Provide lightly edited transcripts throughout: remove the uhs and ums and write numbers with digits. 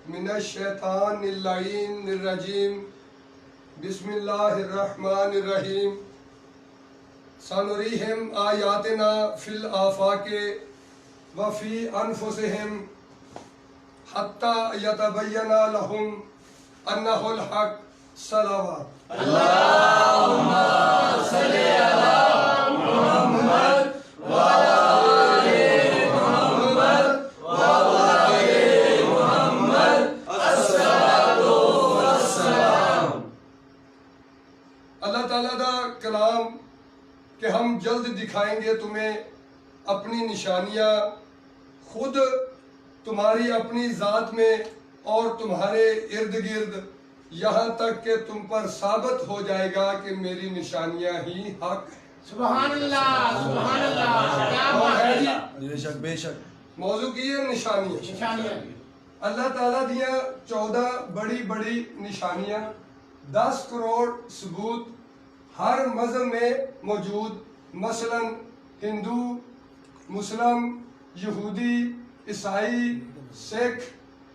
मिनश्शैतानिर्रजीम बिस्मिल्लाहिर्रहमानिर्रहीम सनुरीहिम आयातिना फिल आफाके व फी अनफुसिहिम हत्ता यतबय्यना लहुम अन्नहुल हक। सलावत। अल्लाहुम्मा सल्ली अला मुहम्मद व अला आलि मुहम्मद व आलि मुहम्मद अस्सलातु वस्सलाम। अल्लाह ताला दा कलाम कि हम जल्द दिखाएंगे तुम्हें अपनी निशानियां, खुद तुम्हारी अपनी जात में और तुम्हारे इर्द गिर्द, यहाँ तक कि तुम पर साबित हो जाएगा कि मेरी निशानियां ही हक है। सुभान अल्लाह, सुभान अल्लाह, क्या बात है जी। बेशक बेशक। मौजू की है निशानियां। अल्लाह ताला दिया 14 बड़ी बड़ी निशानियां, 10 करोड़ सबूत हर मजहब में मौजूद, मसलन हिंदू, मुस्लिम, यहूदी, ईसाई, सिख,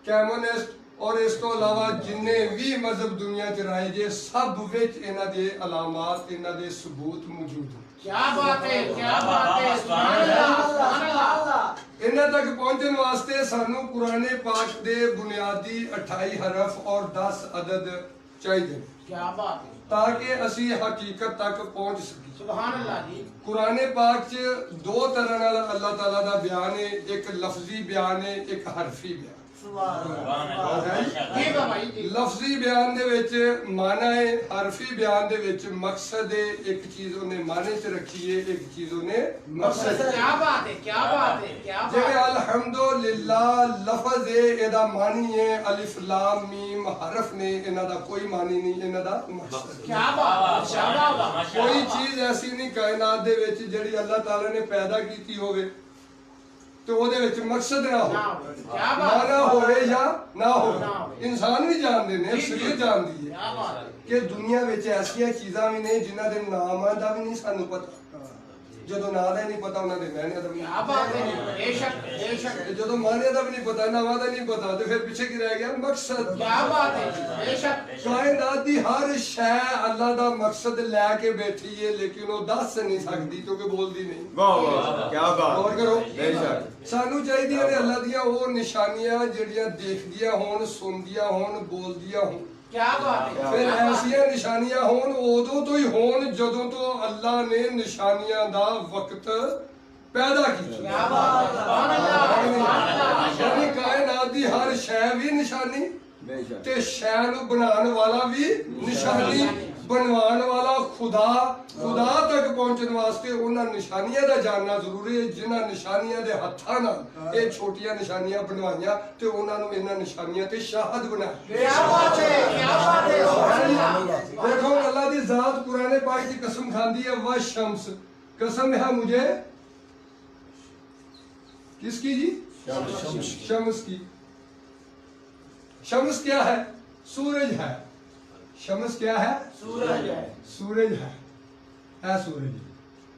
कम्युनिस्ट और इस तो अलावा जिन्ने भी मजहब दुनिया च राए जे सब विच इन्हां दे अलामात, इन्हां दे सबूत मौजूद हैं। क्या बात है, क्या बात है। सुभान अल्लाह, सुभान अल्लाह। इन्हां तक पहुंचने वास्ते सानू कुराने पाक दे बुनियादी 28 हरफ और 10 अदद चाहिए, क्या बात है, ताकि असी हकीकत तक पहुंच सकी। सुभान अल्लाह जी। कुराने पाक च दो तरह नाल अल्लाह ताला दा बयान है, एक लफ्जी बयान है, एक हरफी बयान। लफ्जी बयान दे विच माना है, हरफी बयान दे विच मकसद है। एक चीज उन्हें माने च रखी है, एक चीज उन्हें मकसद। क्या बात है, क्या बात है, क्या बात जिवें है। अल्हम्दुलिल्लाह लफ्ज है, एदा मानी है अलिफ लाम मीम, हरफ ने इन्हां दा कोई मानी नहीं, इन्हां दा मकसद। क्या बात है, क्या बात है। कोई चीज ऐसी नहीं कायनात दे विच जिहड़ी अल्लाह ताला ने पैदा कीती होवे तो ਉਹਦੇ ਵਿੱਚ मकसद ना हो, माना होवे या ना हो। इंसान भी जानते हैं, शरीयत जानती है कि दुनिया ਵਿੱਚ ऐसियां चीज़ां भी ने जिन्हां दे नामां दा भी नहीं सानू पता। ਜਦੋਂ ਨਾਂ ਦਾ ਹੀ ਨਹੀਂ ਪਤਾ ਉਹਨਾਂ ਦੇ ਮਾਇਨੇ ਦਾ ਵੀ क्या बात है, बेशक बेशक। ਜਦੋਂ ਮਾਇਨੇ ਦਾ ਵੀ ਨਹੀਂ ਪਤਾ, ਨਾਮਾਂ ਦਾ ਨਹੀਂ ਪਤਾ ਤੇ ਫਿਰ ਪਿੱਛੇ ਕੀ ਰਹਿ ਗਿਆ? ਮਕਸਦ। क्या बात है, बेशक। कायनात दी हर शै अल्लाह दा मकसद लैके बैठी है, लेकिन वो दस नहीं सकती क्योंकि बोलती नहीं। वाह वाह, क्या बात। गौर करो। बेशक। सानू चाहिए ने अल्लाह दियां वो निशानियां जिहड़ियां देखदियां होण, सुनदियां होण, बोलदियां होण। क्या बात है। फिर ऐसियां निशानियां होण उदों तो ही होण जदों तो अल्लाह ने निशानियां दा वक्त पैदा किया। क्या बात है, सुभान अल्लाह, सुभान अल्लाह। यानी कायनात दी हर शै भी निशानी बेशक। ते शै नू बनाने वाला भी निशानी, बनवाने वाला खुदा। खुदा तक पहुंचने वास्ते उन्हां निशानियां दा जानना जरूरी है, जिन्हां निशानियां दे हत्थां नाल ये छोटियां निशानियां बनवाइयां ते उन्हां नू इन्हां निशानियां ते शाहद बनाया। क्या बात है, क्या बात है, सुभान अल्लाह। देखो अल्लाह दी जात कुराने पाक की कसम खाती है, वह शम्स, कसम है मुझे किसकी जी? शम्स की। शम्स क्या है? सूरज है। शम्स क्या है? सूरज है। सूरज है, सूरज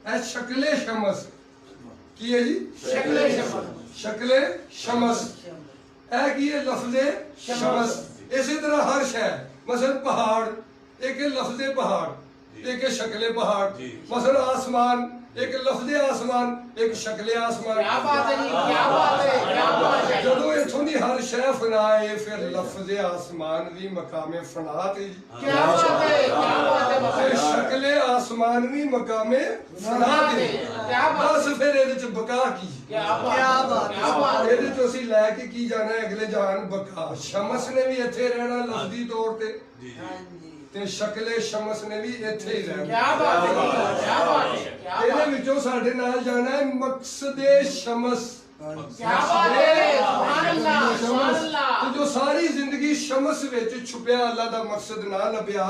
है। शक्ले शम्स की है जी? शक्ले शम्स। शक्ले शम्स है की है लफ्ज़े शम्स। इसी तरह हर शहर, मसलन पहाड़, एक लफ्ज़े पहाड़, एक शक्ले पहाड़। मसलन आसमान, एक लफ्ज़े आसमान, एक शक्ले आसमान। क्या बात है जी, क्या बात है, क्या बात है। जदों इत्थों दी हर शै फना है, फिर लफ्ज़े आसमान भी मकामे फना ते। क्या बात है, क्या बात है। फिर शक्ले आसमान भी मकामे फना ते। क्या बात। बस फिर ਇਹਦੇ ਚ बका की। क्या बात, क्या बात, क्या बात। ਇਹਦੇ ਚ ਅਸੀਂ ਲੈ ਕੇ ਕੀ ਜਾਣਾ है अगले जहान? बका। शमस ने भी ਇੱਥੇ ਰਹਿਣਾ लफ्ज़ी तौर ते, ते शक्ले शमस ने भी ਇੱਥੇ ही रहना। क्या बात है, क्या बात है, क्या ਇਹਦੇ बात। ਵਿੱਚੋਂ ਸਾਡੇ ਨਾਲ ਜਾਣਾ है मकसदे शमस। क्या बात है, सुभान अल्लाह, सुभान अल्लाह। तो जो सारी जिंदगी शमस विच छुपिया अल्लाह दा मकसद ना लभ्या,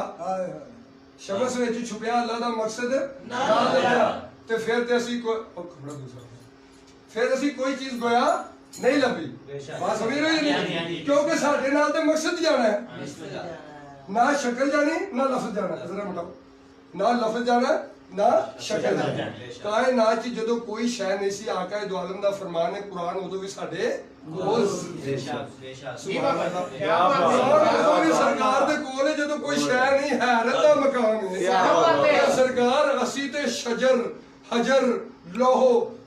शमस विच छुपिया अल्लाह दा मकसद ना लभ्या, ते फिर ते असी फिर असी कोई चीज गोया नहीं लभी। बात समझ रहे हो नहीं? क्योंकि साडे नाल ते मकसद जाना है, ना शक्ल जानी ना लफ्ज जाना। जरा बताओ, ना लफ्ज जाना ना शक्ल जाना। कायनात च जदों कोई शै नहीं सी, आका दो आलम दा फरमान है कुरान उदों भी साडे क्या बात है कोई सरकार ਦੇ ਕੋਲ ਜਦੋਂ ਕੋਈ ਸ਼ੈ ਨਹੀਂ ਹੈਰਤ ਦਾ ਮਕਾਮ ਹੈ क्या बात है सरकार ਅਸੀਂ ਤੇ ਸ਼ਜਰ ਹਜਰ ਲੋਹ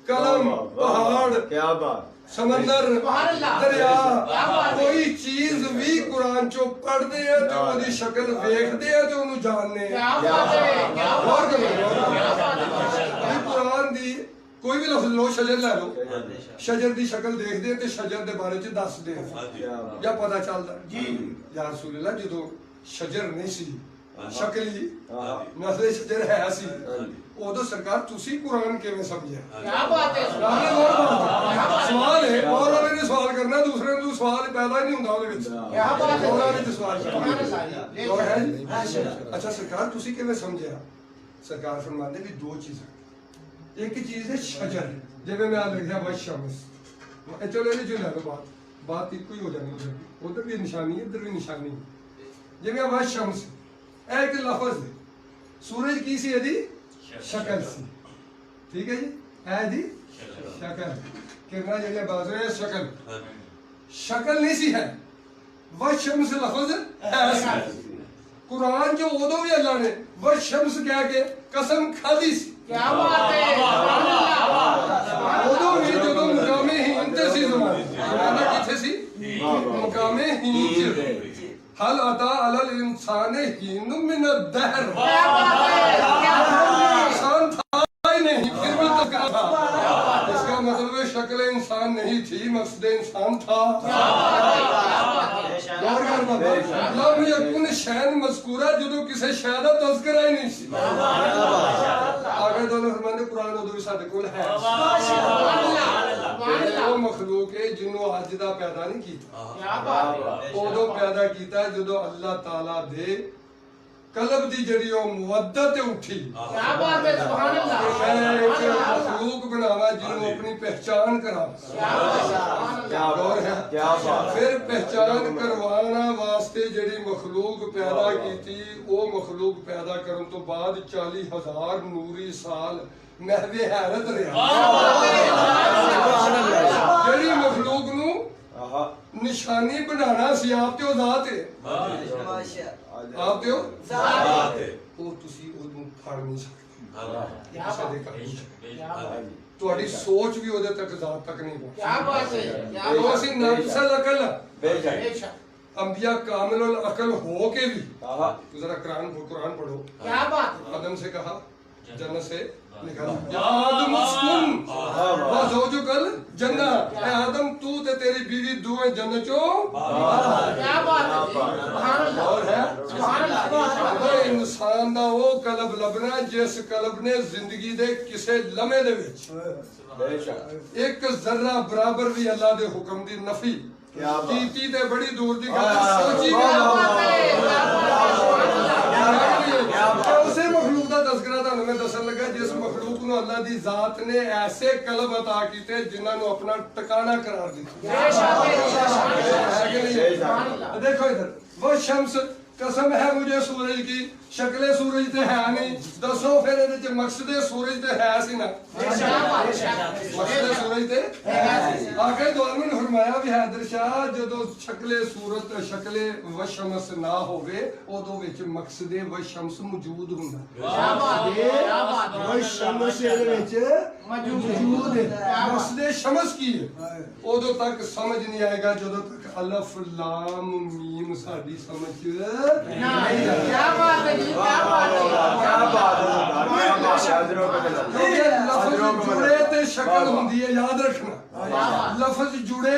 कलम पहाड़ क्या बात समंदर सुभान अल्लाह। दरिया क्या बात है। कोई चीज भी कुरान चो पढ़ते हैं तो ਉਹਦੀ ਸ਼ਕਲ ਵੇਖਦੇ हैं ਤੇ ਉਹਨੂੰ ਜਾਣਦੇ क्या हैं बात है क्या गौर बात है करो क्या बात है ਇਹ ਕੁਰਾਨ ਦੀ ਕੋਈ ਵੀ ਲਫ਼ਜ਼ ਲੋ ਸ਼ਜਰ ਲੈ ਲਓ ਸ਼ਜਰ ਦੀ ਸ਼ਕਲ ਦੇਖਦੇ हैं ਤੇ ਸ਼ਜਰ ਦੇ ਬਾਰੇ ਚ ਦੱਸਦੇ हैं क्या बात ਜਾਂ ਪਤਾ ਚੱਲਦਾ जी ਯਾ ਰਸੂਲ ਅੱਲਾਹ ਜਦੋਂ ਸ਼ਜਰ ਨਹੀਂ ਸੀ ਸ਼ਕਲੀ हाँ ਨਸਲੇ ਸ਼ਜਰ ਹੈ ਸੀ ਉਦੋਂ ਸਰਕਾਰ ਤੁਸੀਂ ਕੁਰਾਨ ਕਿਵੇਂ ਸਮਝਿਆ क्या बात है ਰਾਣੇ ਹੋਰ ਬਾਤ ਸਵਾਲ ਹੈ ਮੌਲਾਨਾ ਨੇ ਸਵਾਲ ਕਰਨਾ ਦੂਸਰੇ ਨੂੰ ਸਵਾਲ ਪੈਦਾ ਹੀ ਨਹੀਂ ਹੁੰਦਾ ਉਹਦੇ ਵਿੱਚ क्या बात है ਮੌਲਾਨਾ ਨੇ ਸਵਾਲ सुभान ਕਰਨਾ अल्लाह ਹੋਰ ਹੈ ਜੀ ਅੱਛਾ ਸਰਕਾਰ ਤੁਸੀਂ ਕਿਵੇਂ ਸਮਝਿਆ ਸਰਕਾਰ ਫਰਮਾਉਂਦੇ ਵੀ ਦੋ ਚੀਜ਼ਾਂ ਇੱਕ ਚੀਜ਼ ਹੈ ਸ਼ਜਰ ਜਿਵੇਂ ਮੈਂ ਆ ਲਿਖਿਆ ਵਾ ਸ਼ਮਸ ਇਹ ਚਲੋ ਇਹਨੇ ਜੋ ਲੈ ਲਓ ਬਾਤ ਇੱਕੋ ਹੀ ਹੋ ਜਾਣੀ ਉਧਰ ਵੀ ਨਿਸ਼ਾਨੀ ਹੈ ਇੱਧਰ ਵੀ ਨਿਸ਼ਾਨੀ ਹੈ ਜਿਵੇਂ ਵਾ ਸ਼ਮਸ ਇਹ ਇੱਕ ਲਫ਼ਜ਼ ਹੈ ਸੂਰਜ ਕੀ ਸੀ ਇਹਦੀ ਸ਼ਕਲ ਸੀ ਠੀਕ ਹੈ ਜੀ ਹੈ ਜੀ ਸ਼ਕਲ ਕਿਰਨਾਂ ਜਿਹੜੀਆਂ ਬਾਜ਼ੂ ਹੈ ਸ਼ਕਲ ਸ਼ਕਲ ਨਹੀਂ ਸੀ ਹੈ ਵਹ ਸ਼ਮਸ ਲਫ਼ਜ਼ ਹੈ ਸੀ ਕੁਰਾਨ ਜੋ ਉਦੋਂ ਵੀ ਅੱਲਾ ਨੇ ਵਹ ਸ਼ਮਸ ਕਹਿ ਕੇ ਕਸਮ ਖਾਦੀ ਸੀ क्या बात है सुभान अल्लाह ਉਦੋਂ ਵੀ ਜਦੋਂ ਮੁਕਾਮੇ ਹੀਨ ਤੇ ਸੀ ਜ਼ਮਾਨਾ ਕਿੱਥੇ ਸੀ ਮੁਕਾਮੇ ਹੀਨ ਚ ਹਲ ਅਤਾ ਅਲਲ ਇਨਸਾਨ ਹੀਨ ਮਿਨ ਦਹਰ क्या बात है क्या बात है इंसान था ही नहीं फिर भी तो कहा था इसका मतलब है शक्ल इंसान नहीं थी मकसद इंसान था गौर कर बाबा लम यकुन शैन मज़कूरा ਜਦੋਂ ਕਿਸੇ ਸ਼ੈ ਦਾ ਤਜ਼ਕਰਾ ਹੀ ਨਹੀਂ ਸੀ ਆਗੇ ਦੋਨੋਂ ਫਰਮਾਉਂਦੇ ਕੁਰਾਨ ਉਦੋਂ ਵੀ ਸਾਡੇ ਕੋਲ ਹੈ ਉਹ ਮਖਲੂਕ ਹੈ ਜਿਹਨੂੰ ਅੱਜ ਦਾ ਪੈਦਾ ਨਹੀਂ ਕੀਤਾ क्या बात है ਉਦੋਂ ਪੈਦਾ ਕੀਤਾ ਜਦੋਂ ਅੱਲਾਹ ਤਾਲਾ ਦੇ ਕਲਬ ਦੀ ਜਿਹੜੀ ਉਹ ਮੁਵੱਦਤ ਉੱਠੀ क्या बात है सुभान अल्लाह मैं एक मखलूक बनावा जिन्होंने अपनी पहचान करा क्या बात है सुभान क्या अल्लाह गौर है क्या बात फिर पहचान करवाना वास्ते ਜਿਹੜੀ ਮਖਲੂਕ ਪੈਦਾ ਕੀਤੀ ਉਹ ਮਖਲੂਕ ਪੈਦਾ ਕਰਨ ਤੋਂ ਬਾਅਦ 40,000 ਨੂਰੀ ਸਾਲ ਮਹਿਵੇ ਹੈਰਤ ਰਿਹਾ ਜਿਹੜੀ ਮਖਲੂਕ ਨੂੰ हाँ ਨਿਸ਼ਾਨੀ ਬਣਾਉਣਾ ਸੀ ਆਪ ਤੇ ਉਹ ਜ਼ਾਤ ਹੈ ਆਪ ਤੇ ਉਹ ਉਹ ਤੁਸੀਂ ਉਹਨੂੰ ਫੜ ਨਹੀਂ ਸਕਦੇ क्या ਕਿਸੇ बात ਦੇ है ਕਾਬੂ क्या बात है ਤੁਹਾਡੀ ਸੋਚ ਵੀ ਉਹਦੇ ਤੱਕ ਜ਼ਾਤ ਤੱਕ ਨਹੀਂ ਪਹੁੰਚੀ क्या बात है क्या ਉਹ बात ਅਸੀਂ है ਨਫਸਲ ਅਕਲ बेशक बेशक अंबिया कामिल अकल हो के भी हाँ जरा कुरान पढ़ो क्या बात है आदम से कहा जन्नत से निकाला आदम उस्कुन वज़ौजुकल जन्नत ए आदम तू ते तेरी बीवी दुए जन्नत चो क्या बात है सुभान अल्लाह और है सुभान अल्लाह ਉਹ ਇਨਸਾਨ ਦਾ ਉਹ ਕਲਬ ਲੱਭਣਾ ਜਿਸ ਕਲਬ ਨੇ ਜ਼ਿੰਦਗੀ ਦੇ ਕਿਸੇ ਲਮਹੇ ਦੇ ਵਿੱਚ बेशक ਇੱਕ ਜ਼ਰਾ ਬਰਾਬਰ ਵੀ ਅੱਲਾ ਦੇ ਹੁਕਮ ਦੀ ਨਫੀ क्या बात ਕੀਤੀ ਤੇ ਬੜੀ ਦੂਰ ਦੀ ਗੱਲ ਸੋਚੀ ਵੀ क्या ਨਾ बात है क्या बात है सुभान अल्लाह उसे मखलूक का तस्करा ਤੁਹਾਨੂੰ ਮੈਂ ਦੱਸਣ ਲੱਗਾ ਜਿਸ ਮਖਲੂਕ ਨੂੰ ਅੱਲਾ ਦੀ ਜ਼ਾਤ ਨੇ ਐਸੇ ਕਲਬ ਅਤਾ ਕੀਤੇ ਜਿਨ੍ਹਾਂ ਨੂੰ ਆਪਣਾ ਟਿਕਾਣਾ ਕਰਾਰ ਦਿੱਤਾ बेशक है कि नहीं? सुभान अल्लाह देखो इधर वो शम्स कसम है मुझे सूरज की शक्ले सूरज ते है नहीं दसो फिर ਇਹਦੇ ਚ ਮਕਸਦ सूरज ते है ਸੀ ਨਾ ਮਕਸਦ सूरज ਤੇ ਆਗੇ ਦੌਲਮਨ ਫਰਮਾਇਆ ਵੀ ਹੈਦਰ ਸ਼ਾਹ ਜਦੋਂ ਸ਼ਕਲੇ ਸੂਰਤ ਸ਼ਕਲੇ ਵਸ਼ਮਸ ਨਾ ਹੋਵੇ ਉਦੋਂ ਵਿੱਚ ਮਕਸਦ ਵਸ਼ਮਸ ਮੌਜੂਦ ਹੁੰਦਾ क्या बात है क्या बात है ਸ਼ਮਸ ਇਹਦੇ ਵਿੱਚ ਮੌਜੂਦ ਹੈ ਮਕਸਦ ਸ਼ਮਸ ਕੀ ਹੈ ਉਦੋਂ ਤੱਕ ਸਮਝ ਨਹੀਂ ਆਏਗਾ ਜਦੋਂ ਤੱਕ ਅਲਫ ਲਾਮ ਮੀਮ ਸਾਡੀ ਸਮਝ क्या बात है जी क्या बात है क्या बात है हाजिरों को मिला ਕਿਉਂਕਿ ਲਫ਼ਜ਼ ਜੁੜੇ ਤੇ ਸ਼ਕਲ ਹੁੰਦੀ ਹੈ ਯਾਦ ਰੱਖਣਾ ਲਫ਼ਜ਼ ਜੁੜੇ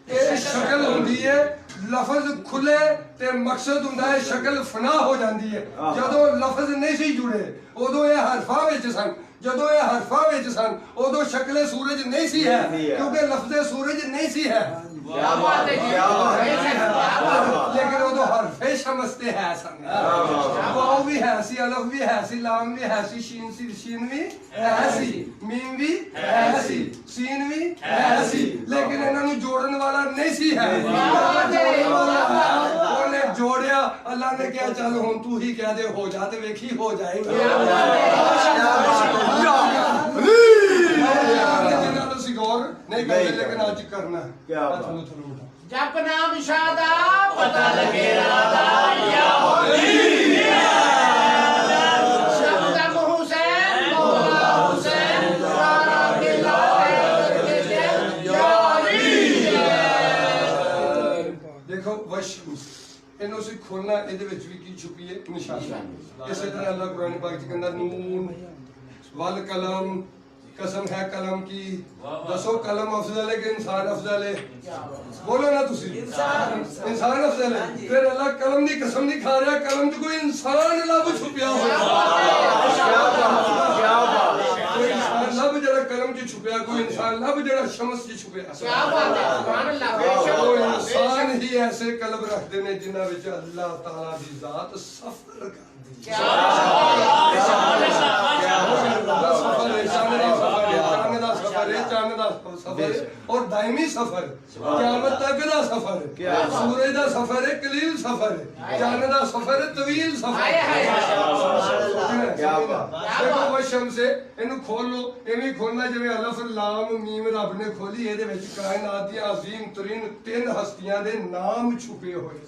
ਤੇ ਸ਼ਕਲ ਹੁੰਦੀ ਹੈ ਲਫ਼ਜ਼ ਖੁੱਲੇ ਤੇ ਮਕਸਦ ਹੁੰਦਾ ਹੈ ਸ਼ਕਲ ਫਨਾ ਹੋ ਜਾਂਦੀ ਹੈ ਜਦੋਂ ਲਫ਼ਜ਼ ਨਹੀਂ ਸੀ ਜੁੜੇ ਉਦੋਂ ਇਹ ਹਰਫਾਂ ਵਿੱਚ ਸਨ ਜਦੋਂ ਇਹ ਹਰਫਾਂ ਵਿੱਚ ਸਨ ਉਦੋਂ ਸ਼ਕਲੇ ਸੂਰਜ ਨਹੀਂ ਸੀ ਹੈ ਕਿਉਂਕਿ ਲਫ਼ਜ਼ੇ ਸੂਰਜ ਨਹੀਂ ਸੀ ਹੈ क्या बात है जी क्या बात है क्या बात है लेकिन वो तो हरफे शमस्ते है सन वाव भी है सी अलफ भी है सी लाम भी है सी शीन भी है सी मीम भी है सी सीन भी है सी लेकिन इन्होंने जोड़न वाला नहीं सी है ਉਹਨੇ ਜੋੜਿਆ ਅੱਲਾ ਨੇ ਕਿਹਾ ਚੱਲ ਹੁਣ ਤੂੰ ਹੀ ਕਹਿ ਦੇ ਹੋ ਜਾ ਤੇ ਵੇਖੀ ਹੋ ਜਾਏਗਾ ਜਿਨ੍ਹਾਂ ਨੂੰ ਅਸੀਂ ਗੌਰ और नहीं करते नहीं लेकिन करते। आज करना है। क्या हाथ बात। लो थोड़ा उठा। जप नाम शादा पता लगे राधा या शब्द हुसैन मौला हुसैन सारा के लाए करके जय देखो वशम इन्हों से खोलना ਇਹਦੇ ਵਿੱਚ ਵੀ ਕੀ ਛੁਪੀ ਹੈ ਨਿਸ਼ਾਨੀ ਇਸੇ ਤਰ੍ਹਾਂ ਅੱਲਾह ਕੁਰਾਨ ਪਾਕ ਚ ਕਹਿੰਦਾ ਨੂਨ वल कलम कसम है कलम की दसो कलम अफजल है कि इंसान अफजल है बोलो ना तुसी इंसान अफजल है फिर अल्लाह कलम की कसम नहीं खा रहा कलम च कोई इंसान लब छुपिया हो कोई इंसान लब जड़ा कलम च छुपिया कोई इंसान लब जड़ा शमस च छुपिया क्या बात है सुभान अल्लाह बेशक वो इंसान ही ऐसे कलब रखते ने जिन्हां विच अल्लाह ताला दी जात सफर करदी क्या और दायमी सफर क़यामत तक दा सफर सूरज दा सफर है कलील सफर है चांद दा सफर है तवील सफर देखो वशम से इन्हू खोल लो इवें खोलना जिवें अलिफ लाम मीम रब ने खोली ਇਹਦੇ ਵਿੱਚ कायनात दी अजीम तरीन तीन हस्तियां दे नाम छुपे होए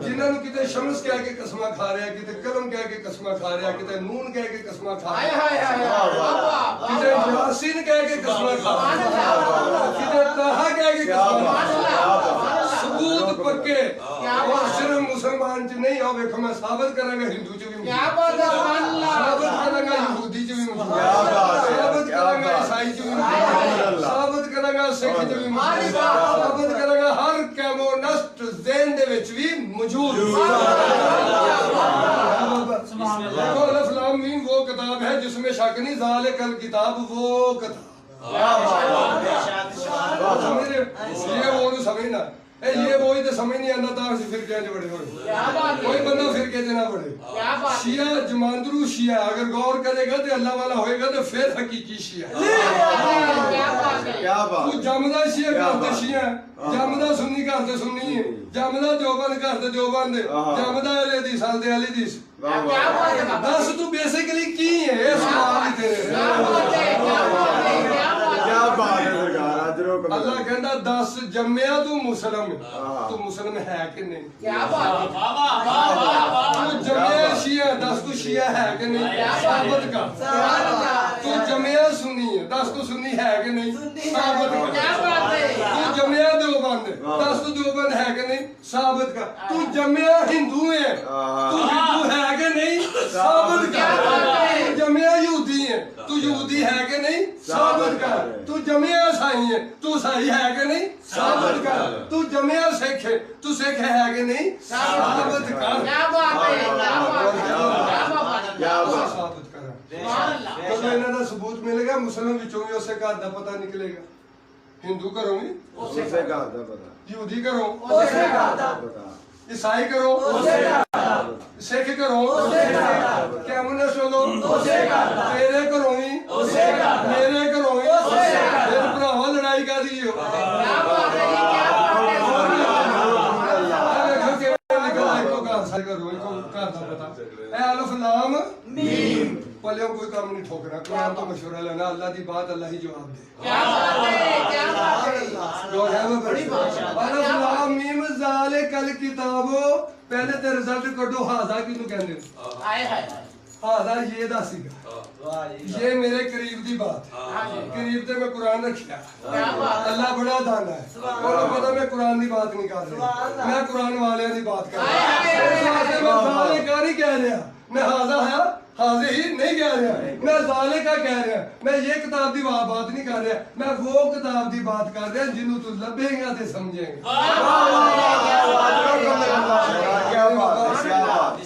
जिन्हां नू किते शम्स कह के कसमां खा रहा किते कलम कह के कसमां खा रहा किते नून कह के कसमां खा रहा किते यासीन कह के कसमां खा रहा किते ताहा कह के कसमां खा रहा सबूत पक्के और सिर्फ मुसलमान च नहीं आओ देखो मैं साबित करांगा हिंदू च भी क्या बात है सुभान अल्लाह साबित करांगा यहूदी च भी साबित करांगा ईसाई च भी साबित करांगा सिख च भी साबित करांगा हर कम्युनिस्ट ज़हन दे विच भी मौजूद देखो अलिफ लाम मीम वो किताब है जिसमें शक नहीं ज़ालिकल किताब वो किताब समझ रहे हो? ये वो समझना ये वो ही तो समझ नहीं आता था फिर क्या बड़े हो कोई बंदा फिर के देना पड़े शिया जमांदरू शिया अगर गौर करेगा तो अल्लाह वाला होएगा तो फिर हकीकी शिया तू जमदा शिया करते शिया जमदा सुन्नी करते सुन्नी है जमदा देवबंद करते देवबंद जमदा अली हदीस हल्दे अली हदीस दस तू बेसिकली की है ये सवाल ही तेरे अल्लाह कहता दस जम्मिया तू मुसलम है कि नहीं क्या बात है तू जम्मिया शिया दस तू शिया है कि नहीं साबित कर तू जम्मिया सुन्नी है दस तू सुन्नी है कि नहीं साबित क्या कर बात है तू जम्मिया देवबंद दस तू देवबंद है कि नहीं साबित कर तू जम्मिया हिंदू है तू हिंदू है कि नहीं साबित कर तू जम्मिया यहूदी है तू यहूदी है कि नहीं साबित कर तू जम्मिया ईसाई है तू ईसाई है कि नहीं साबित कर तू जम्मिया सिख है तू सिख है कि नहीं साबित कर क्या बात है क्या बात है क्या बात है साबित कर सुभान अल्लाह तो इन्हां दा सबूत मिलेगा मुस्लिम विचों भी उसे घर दा पता निकलेगा हिंदू घरों भी यहूदी घरों ईसाई करो सिख करो कम्युनिस्ट हो तेरे घरों ही मेरे घरों ही फिर भरावा लड़ाई कर दी हो क्या बात है क्या पलियों कोई काम नहीं ठोकना कुरान तो मशवरा लेना अल्लाह की बात अल्लाह ही जवाब दे क्या बात है क्या बात है जो है वो बड़ी अलिफ लाम मीम ज़ालिकल किताब पहले ते रिजल्ट कढो हाजा की तू कहंदे आए हाय हाजा ये दा सीगा ये मेरे करीब दी बात करीब ते मैं कुरान रखिया क्या बात अल्लाह बड़ा दाना है और पता मैं कुरान की बात नहीं कर रहा मैं कुरान वाले की बात कर रहा मैं कह रहा मैं हाजा है हाजिर ही नहीं कह रहा मैं जाले का कह रहा मैं ये किताब की बात नहीं कर रहा मैं वो किताब की बात कर रहा जिन्हों तू लभेगा ते समझेगा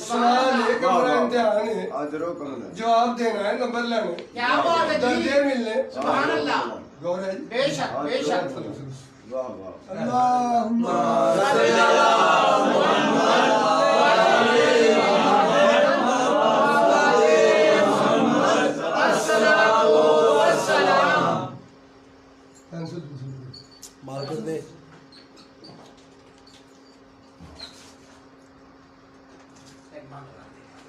सवाल एक बड़ा इम्तिहान है जवाब देना है नंबर लेने क्या बात है जी दर्जे मिलने सुभान अल्लाह गौर है जी बेशक बेशक मार्केट दे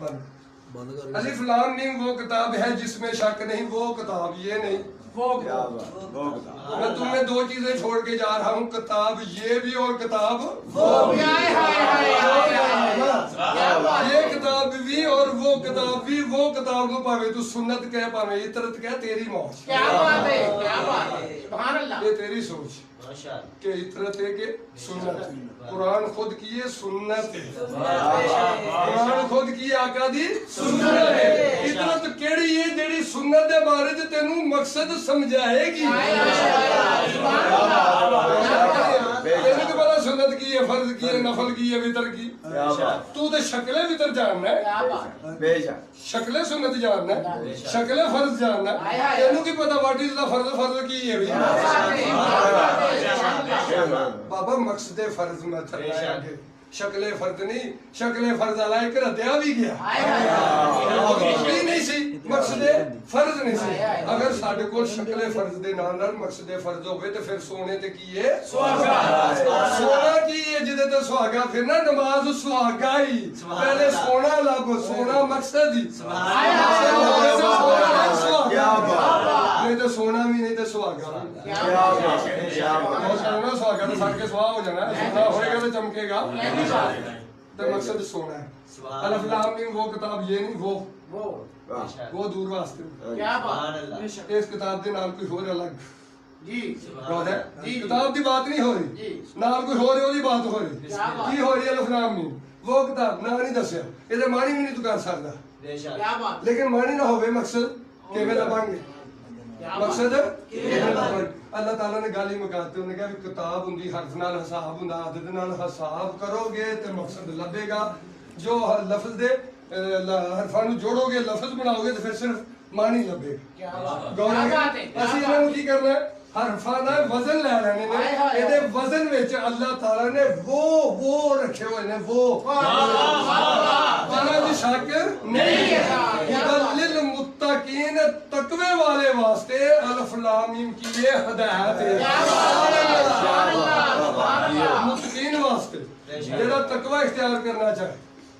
बंद बंद कर अलिफ लाम मीम वो किताब है जिसमें शक नहीं, वो किताब ये नहीं। क्या बात वो किताब मैं तुम्हें दो चीजें छोड़ के जा रहा हूँ, किताब ये भी और किताब वो भी। हाय हाय हाय हाय क्या बात ये किताब भी और वो किताब भी। वो किताब को पावे तू सुन्नत कह, पावे इतरत कह, तेरी मौज। क्या बात है, क्या बात है, सुभान अल्लाह। ये तेरी सोच के इतरत है के सुन्नत। कुरान खुद की ये सुन्नत है, कुरान खुद की आका दी सुन्नत है। इतरत केड़ी है जेड़ी सुन्नत दे बारे च तेनू मकसद समझाएगी। तेनू तो पता सुन्नत की है, फर्ज की है, नफल की है, वितर की। तू तो शक्ले वितर जानना है, क्या बात। बेशक शक्ले सुन्नत जानना है, शक्ले फर्ज जानना है। तेनू की पता व्हाट इज द फर्ज, फर्ज की है भी। बाबा मकसद फर्ज में आगे शक्ले फर्ज नहीं, शक्ले फर्ज वाला एक रद्या भी गया भी नहीं सी, मकसद फर्ज नहीं सी। अगर साडे कोल शक्ले फर्ज दे नाल नाल मकसद फर्ज होवे ते फिर सोने ते की है सुहागा। सोना की है जिदे ते सुहागा, फिर ना नमाज सुहागा ही। पहले सोना लब, सोना मकसद ही। क्या बात नहीं तो सोना भी नहीं तो सुहागा भी। क्या बात क्या बात सोना सुहागा तो सड़ के सुहा हो जाना है, सोना होएगा तो चमकेगा। तो मकसद सोना है। अलिफ लाम मीम वो किताब ये नहीं, वो दूर वास्ते। क्या बात। इस किताब के नाम कोई होर अलग जी बात है। किताब की बात नहीं हो रही, नाम कोई होर ओदी बात हो रही। की हो रही है अलिफ लाम मीम वो किताब ना नहीं दसिया, ਇਹਦੇ मानी भी नहीं तू कर सकदा। क्या बात। लेकिन मानी ना होवे मकसद किवें लभांगे, मकसद किवें लभांगे। अल्लाह ताला ने गाली मुकाते उन्हें कहा भी किताब हुंदी हरफ नाल हिसाब हुंदा, अदद नाल हिसाब करोगे ते मकसद लभेगा। जो लफ्ज दे हरफां नूं जोड़ोगे, लफ्ज बनाओगे तो फिर सिर्फ मानी लभेगा। क्या बात। गौर क्या है बात है, क्या ਅਸੀਂ बात ਇਹਨਾਂ ਨੂੰ ਕੀ ਕਰਨਾ ਹੈ, ਹਰਫਾਂ ਦਾ ਵਜ਼ਨ ਲੈ ਲੈਣੇ ਨੇ। ਇਹਦੇ ਵਜ਼ਨ ਵਿੱਚ ਅੱਲਾਹ ਤਾਲਾ ਨੇ वो ਰੱਖੇ ਹੋਏ ਨੇ। वो ਉਹਨਾਂ ਦੀ ਸ਼ੱਕ ਨਹੀਂ ਹੈ। ਮੁਦੱਲਿਲ ਮੁत्तकीन तकवे वाले वास्ते अलिफ लाम मीम की ये हिदायत है। मुत्तकीन वास्ते जेड़ा तकवा इख्तियार करना चाहे।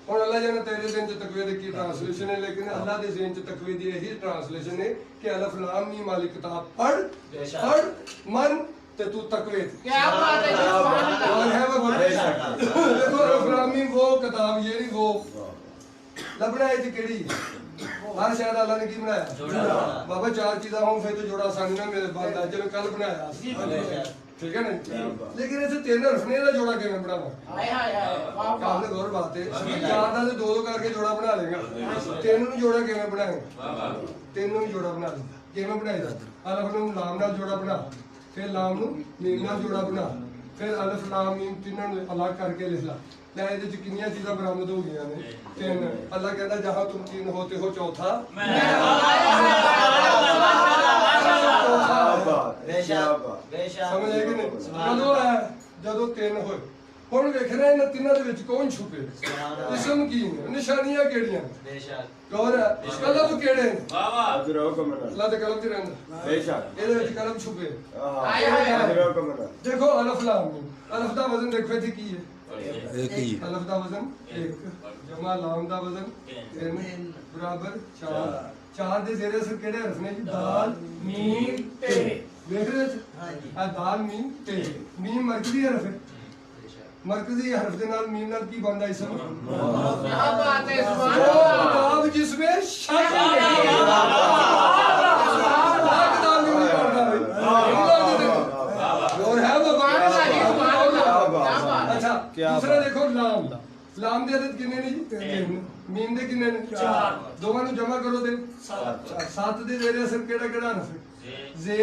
और अल्लाह जाने तेरे दिन च तकवे दी की ट्रांसलेशन है, लेकिन अल्लाह दे ज़हन च तकवे दी यही ट्रांसलेशन है कि अलिफ लाम मीम वाली किताब पढ़ मन ते तू तकवे थे। क्या बात है, सुभान अल्लाह। और है वो देखो अलिफ लाम मीम वो किताब ये नहीं, वो लभना है जी केड़ी हर शायद अल्लाह ने की बनाया बाबा चार चीज़ां हों फिर तो जोड़ा आसानी ना मेरे बंदा जिवें कल बनाया, ठीक है ना। लेकिन इसे तीन हरफ ने दा जोड़ा किवें बनावा, हाय हाय हाय वाह वाह। काफी गौर बात है। चार दा ते दो करके जोड़ा बना लेगा, तीन नूं जोड़ा किवें बनाएगा, तीन नूं जोड़ा बना लेगा। किवें बनाएगा, अलिफ नूं लाम नाल जोड़ा बना, फिर लाम नूं मीम नाल जोड़ा बना, फिर अलिफ लाम मीम तीनों नूं अलग करके लिख ला। ਲੈ ਇਹਦੇ ਚ ਕਿੰਨੀਆਂ ਚੀਜ਼ਾਂ ਬਰਾਮਦ ਹੋ ਗਈਆਂ ਨੇ, ਤਿੰਨ। ਅੱਲਾਹ ਕਹਿੰਦਾ ਜਹਾਂ ਤੁਮ तीन होते हो चौथा समझ आएगी नहीं। कदों है ਜਦੋਂ ਤਿੰਨ ਹੋਏ। ਹੁਣ ਵੇਖਣਾ ਇਹਨਾਂ ਤਿੰਨਾਂ ਦੇ ਵਿੱਚ ਕੌਣ ਛੁਪੇ, ਇਸਮ ਕੀ ਨੇ, ਨਿਸ਼ਾਨੀਆਂ ਕਿਹੜੀਆਂ ਨੇ। ਗੌਰ ਹੈ ਕਲਮ ਕਿਹੜੇ ਨੇ। ਅੱਲਾਹ ਦੇ ਕਲਮ ਚ ਰਹਿੰਦਾ, ਇਹਦੇ ਵਿੱਚ ਕਲਮ ਛੁਪੇ। ਦੇਖੋ ਅਲਫ ਲਾਮ ਮੀਮ, ਅਲਫ ਦਾ ਵਜ਼ਨ ਦੇਖੋ ਇੱਥੇ ਕੀ ਹੈ, एक ही अलिफ दा वजन 1 जमा लाम दा वजन 3 बराबर 4। 4 ਦੇ ਜ਼ੇਰੇ ਅਸਰ ਕਿਹੜੇ ਹਰਫ ਨੇ ਜੀ, ਦਾਲ ਮੀਮ ਤੇ। ਵੇਖ ਰਹੇ ਹੋ ਆ ਦਾਲ ਮੀਮ ਤੇ। ਮੀਮ ਮਰਕਜ਼ੀ ਹਰਫ ਹੈ, मरकजी हरफ के नाल मीम नाल की बनदा इसम। क्या बात है, सुभान अल्लाह। किताब जिसमें शक नहीं, किताब नहीं पढ़ना भाई। और है सुभान अल्लाह जी, सुभान अल्लाह। क्या बात। अच्छा दूसरा देखो लाम, लाम दे अदद कितने ने जी, 3। मीम दे कितने ने, 4। दोवां नु जमा करो ते 7 दे जेरे असर केड़ा केड़ा हरफ है, जे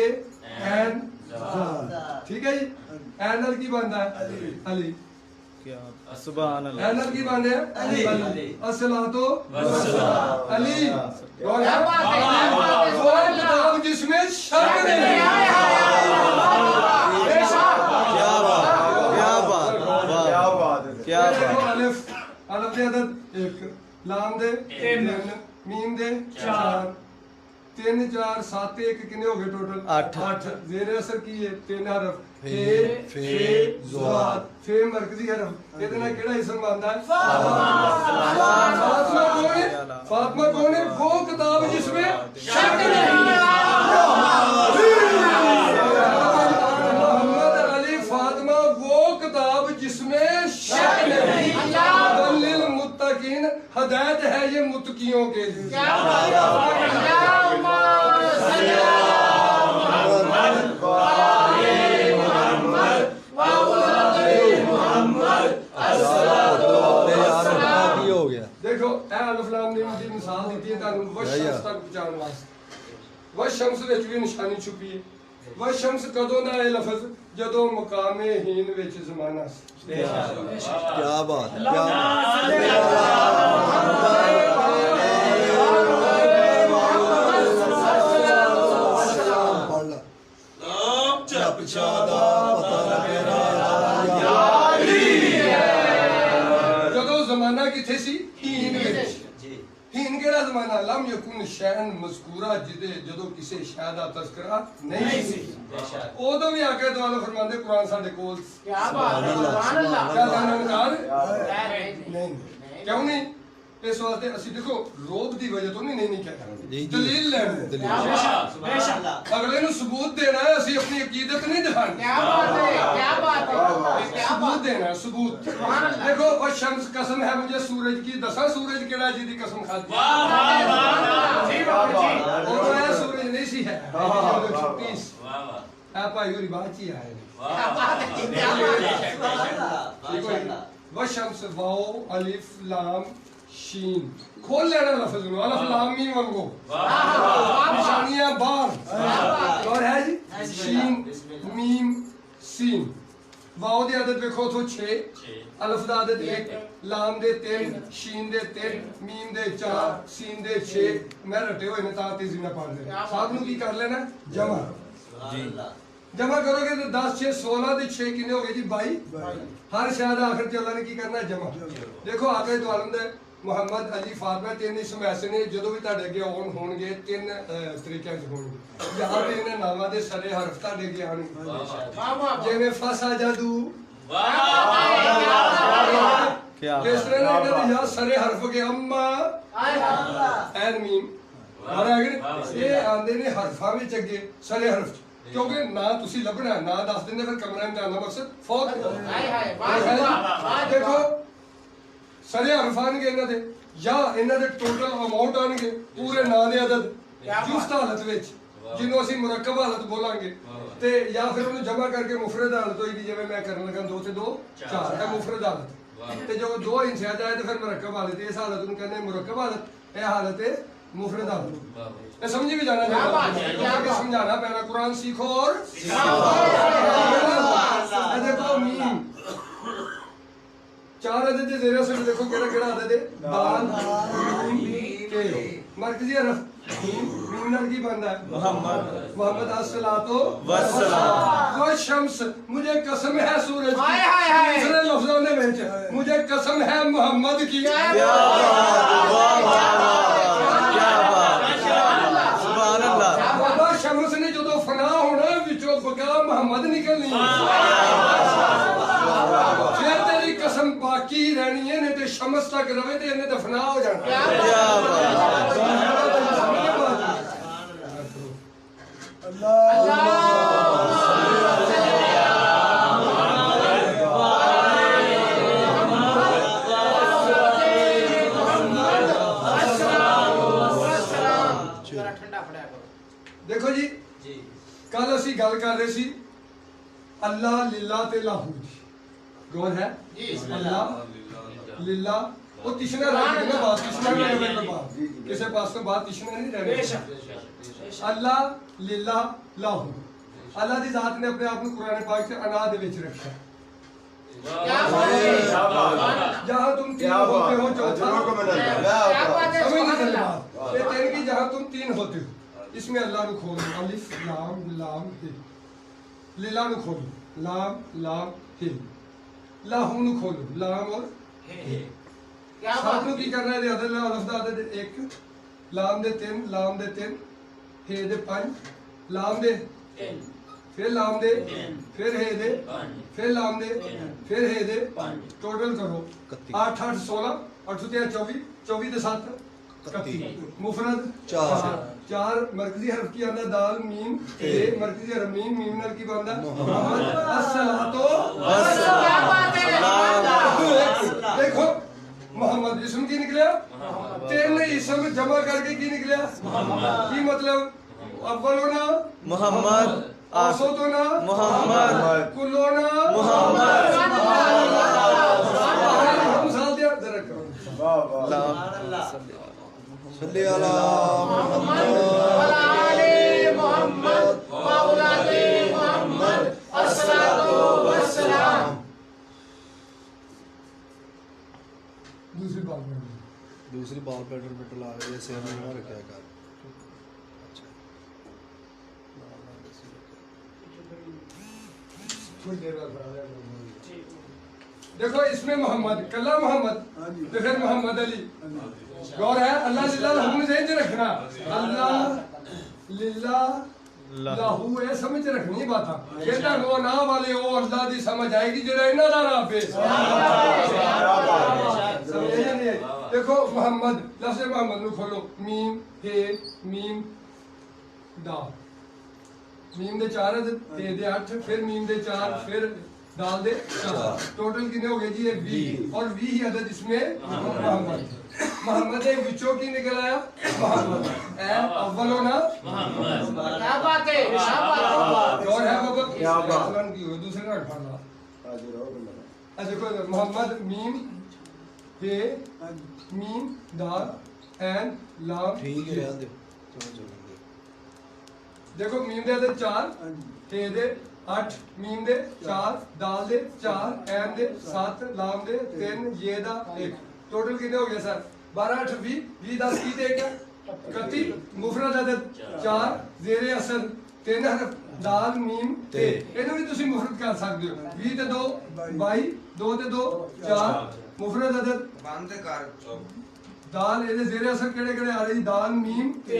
एन जा। ठीक है जी। एन नाल की बनदा है, अली। सुभान अल्लाह। एनल की बांधे अली, अस्सलातो वस्सलाम अली। क्या बात है, क्या बात है, वो किताब जिसमें शक नहीं। क्या बात क्या बात क्या देखो बात। अलिफ, अलिफ दे अदद 1, लाम दे 3, मीम दे 4। 3 4 7 1 कितने हो गए टोटल, 8। जेरे असर की है 3 हरफ, फे ज़ात। फे मरकजी हरफ, ਇਹਦੇ ਨਾਲ ਕਿਹੜਾ ਇਸਮ ਬਣਦਾ ਹੈ, फातिमा कौन है? वो किताब जिसमें शक मोहम्मद अली फातिमा वो किताब जिसमें शक नहीं। लिल मुत्तकीन हदायत है ये मुत्तकियों के लिए। हो गया देखो ए अलिफ लाम मीम दी मिसाल दी है तानु व शम्स तक पहुंचाने वास्ते। व शम्स विच भी निशानी छुपी है। व शम्स कदों दा ए लफ्ज जदों मकामे हीन विच ज़माना सी। क्या बात है क्या जदों ज़माना किथे सी? हीन विच। हीन केड़ा ज़माना? लम यकुन शैअन मज़कूरा जिदे जदों किसी शै दा तज़किरा नहीं सी। उदों भी आके दुआला फरमांदे कुरान साडे कोल। क्या बात है, सुभान अल्लाह। क्या जाना इनकार? नहीं नहीं क्यों नहीं? इस वास्ते असि देखो रोब दी वजह तो नहीं कह रहे, दलील लेने अगले नु सबूत देना है। असि अपनी अकीदत नहीं दिखानी। क्या बात है, क्या बात है, क्या सबूत बात देना है, सबूत। देखो और शम्स कसम है मुझे सूरज की। दसा सूरज केड़ा जी दी कसम खाती है? और मैं सूरज नहीं सी है 36 है भाई और बात ही आए। व शम्स वाओ अलिफ लाम शीन खोल लेना लफ्ज नु। अलिफ लाम मीम वांगो निशानियां बार और है जी शीन मीम सीन। वाओ दी आदत देखो तो 6 अलिफ दा आदत 1 लाम दे 3 शीन दे 3 मीम दे 4 सीन दे 6। मैं रटे हुए ने ता तेजी ना पढ़ ले साहब नु की कर लेना जमा जी। जमा करोगे तो 10 6 16 दे 6 कितने हो गए जी 22। हर शायद आखिर चला ने की करना है जमा। देखो आगे तो आलम दे मुहम्मद अली फातिमा तीन इसम ऐसे ने जो भी ਤੁਹਾਡੇ ਅੱਗੇ ਆਉਣ ਹੋਣਗੇ ਤਿੰਨ ਤਰੀਕਿਆਂ ਚ ਹੋਣਗੇ। ਯਹਾਂ पे ਇਹਨਾਂ ਨਾਮਾਂ ਦੇ ਸਾਰੇ ਹਰਫ ਤੁਹਾਡੇ ਅੱਗੇ ਆਣਗੇ ਜਿਵੇਂ ਫਸਾ ਜਾਦੂ क्या ਕਿਸ ਤਰ੍ਹਾਂ ਇਹਨਾਂ ਦੇ ਜਾਂ ਸਾਰੇ ਹਰਫ ਕੇ ਅੰਮਾ ਐਨ ਮੀਮ और अगर ये आंदे ने हरफां विच अगे सारे हरफ क्योंकि ना तुसी लभना ना दस दिन फिर कमरे में जाना मकसद फौत देखो सारे हरफ आनगे इन्हां दे या इन्हां दे टोटल अमाउंट आनगे पूरे ना दे अदद जुस्त हालत विच जिन्हों असीं मुरक्कब हालत बोलांगे ते या फिर उन्हें जमा करके मुफरद हालत होएगी जिवें मैं करन लगा 2 ते 2 4 है मुफरद हालत ते जो 2 इंचा जाए तो फिर मुरक्कब हालत इस हालत को कहते हैं मुरक्कब हालत ये हालत है मुफरद हालत। ये समझी भी जाना चाहिए समझाना पैना कुरान सीखो और देखो मीम 4 अदद दे जेरे से देखो केड़ा केड़ा अदद है दाल मीम के मरकजी हरफ मीम नाल की बनदा है मोहम्मद अस्सलातो वस्सलाम। वो शम्स मुझे कसम है सूरज की दूसरे लफ्जों में विच मुझे कसम है मोहम्मद की। शम्स ने जो फना होना विचों बका मोहम्मद निकलनी फिर तेरी कसम बाकी रहनी है नहीं तो शम्स तक रवे तो इन्हें तो फना हो जाना। देखो जी कल असी गल कर रहे सी अल्लाह लिल्ला ते लाहू दी गौर है अल्लाह लिल्ला वो तिश्ना रह गई ना बात तिश्ना नहीं रहने के बाद किसी पास में बात तिश्ना नहीं रहने अल्लाह लिल्ला लाहू अल्लाह दी जात ने अपने आप को कुरान पाक से अना दे विच रखा जहां तुम तीन होते हो चौथा तेरे की जहां तुम तीन होते हो इसमें अल्लाह नु खोलो अलिफ लाम लाम हे लिला नु खोलो लाम लाम हे लाहू नु खोलो लाम और हे साथ नु की करना है अदद अलिफ दा अदद 1 लाम दे 3 लाम दे 3 हे दे 5 लाम दे 3 फिर लाम दे फिर हे दे फिर लाम दे फिर हे दे टोटल करो 8 8 16 8 24 24 दे 7 मुफरद चार मरकजी हरफ की आंदा दाल मीम ते मरकजी हरफ मीम मीम नाल की बनदा मोहम्मद अस्सलातो क्या बात है देखो मोहम्मद इसम की निकला तीन इसम जमा करके की निकला की मतलब अव्वलोना मोहम्मद औसतोना मोहम्मद कुल्लोना मोहम्मद मिसाल दिया जरा करो सल्ली अला मुहम्मद वाले मोहम्मद मौलादे मोहम्मद अस्सलातु वस्सलाम। दूसरी बात में दूसरी बॉल पैटर्न पे टला के जैसे हमने रखा कर अच्छा थोड़ी देर बाद बना देगा। देखो इसमें मोहम्मद कल्ला मोहम्मद तो फिर मोहम्मद अली गौर है अल्लाह लिल्लाह लहू ज़हन च रखना अल्लाह लिल्लाह लहू ये समझ रखनी बात कहता नो ना वाले ओ अल्लाह दी समझ आएगी जेड़ा इन्हां दा रब है समझे नहीं देखो मोहम्मद लफ्ज़ मोहम्मद नु खोलो मीम हे मीम दा मीम दे 4 अदद ते दे 8 फिर मीम दे 4 फिर दाल दे 4 टोटल कितने हो गए जी ये 20 और 20 ही अदद इसमें मोहम्मद मोहम्मद एक विचो की निकल आया मोहम्मद ए अव्वल होना मोहम्मद क्या बात है शाबाश और है बाबा क्या बात। की हो दूसरे का उठाना अच्छा देखो मोहम्मद मीम हे मीम दाल एंड लाम ठीक है रहने दो चलो चलो देखो मीम दे 4 हे दे 8 मीम दे 4 दाल दे 4 एन दे 7 लाम दे 3 ये दा 1 टोटल कितने हो गए सर 12 8 20 20 10 30 1 31 मुफरद अदद 4 ज़ेरे असर 3 हरफ दाल मीम ते ਇਹਨੂੰ ਵੀ ਤੁਸੀਂ ਮੁਫਰਦ ਕਰ ਸਕਦੇ ਹੋ 20 ਤੇ 2 22 2 ਤੇ 2 4 ਮੁਫਰਦ ਅਦਦ ਬੰਦ ਕਰ दाल ਇਹਦੇ ज़ेरे असर ਕਿਹੜੇ ਕਿਹੜੇ ਆ ਰਹੇ ਜੀ दाल मीम ते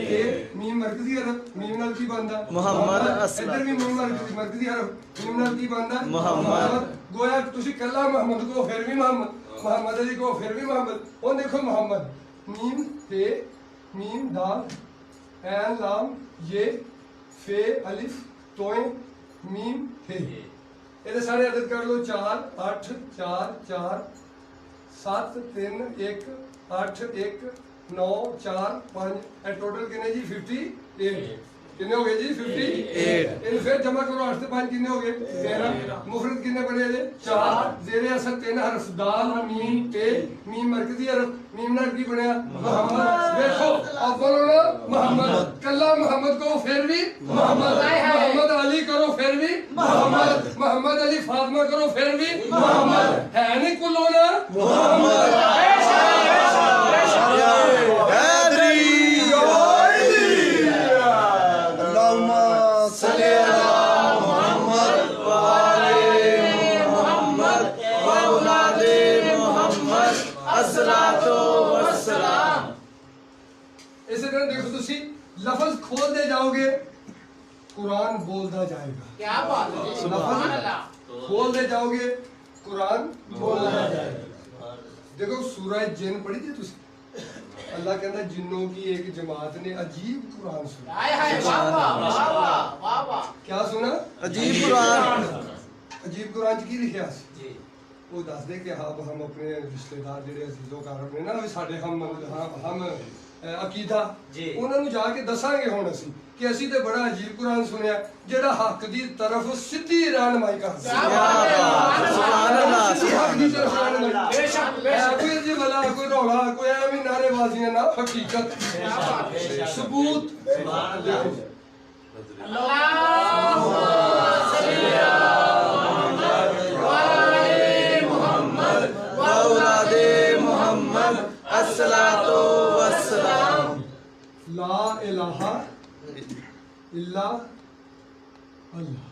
मीम मरकजी हरफ मीम ਨਾਲ ਕੀ ਬਣਦਾ मोहम्मद अस्सलाम। ਇੱਧਰ ਵੀ मीम मरकजी हरफ मीम ਨਾਲ ਕੀ ਬਣਦਾ मोहम्मद। गोया ਤੁਸੀਂ ਕੱਲਾ मोहम्मद को फिर भी मोहम्मद मोहम्मद अली को फिर भी मोहम्मद और देखो मोहम्मद मीम ते मीम दाल ऐन लाम ये फे अलिफ तोए मीम थे ਇਹਦੇ ਸਾਰੇ ਅਦਦ ਕਰ ਲਓ 4 8 4 4 7 3 1 8 1 9 4 5 ਇਹ ਟੋਟਲ ਕਿੰਨੇ ਜੀ 58 कितने हो गए जी 58 इन फिर जमा करो 8 से 5 कितने हो गए 13 मुफरद कितने बने जी 4 ज़ेरे असर 3 हरफ दाल मीम ते मीम मरकजी हरफ मीम नाल की बनया मोहम्मद देखो अव्वल होना मोहम्मद कल्ला मोहम्मद को फिर भी मोहम्मद मोहम्मद अली करो फिर भी मोहम्मद मोहम्मद अली फातिमा करो फिर भी मोहम्मद है नहीं कुल होना मोहम्मद इसी तरह देखो तुसी लफ्ज खोल दे जाओगे कुरान बोलता जाएगा क्या बात है सुभान अल्लाह खोल दे जाओगे कुरान बोलता जाएगा देखो सूरह जिन पढ़ी थी तुसी अल्लाह कहता जिन्नों की एक जमात ने अजीब कुरान सुना हाय हाय वाह वाह वाह वाह वाह वाह क्या सुना अजीब कुरान अजीब कुरान च की लिखिया जी वो दस दे कि हाँ हम अपने रिश्तेदार जेडे अजीजों कारब ने ना साडे हम अकीदा उन्होंने जाके दसांगे हुण असीं कि असीं ते बड़ा अजीब कुरान सुनिया जेड़ा हक दी तरफ सीधी रहनुमाई करदा सुभान अल्लाह हक दी तरफ रहनुमाई बेशक कोई जी भला कोई रौला कोई एवं नारेबाजियां ना हकीकत सबूत देखो अल्लाहुम्मा सल्ली अस्सलातु वस्सलाम ला इलाहा इल्ला अल्लाह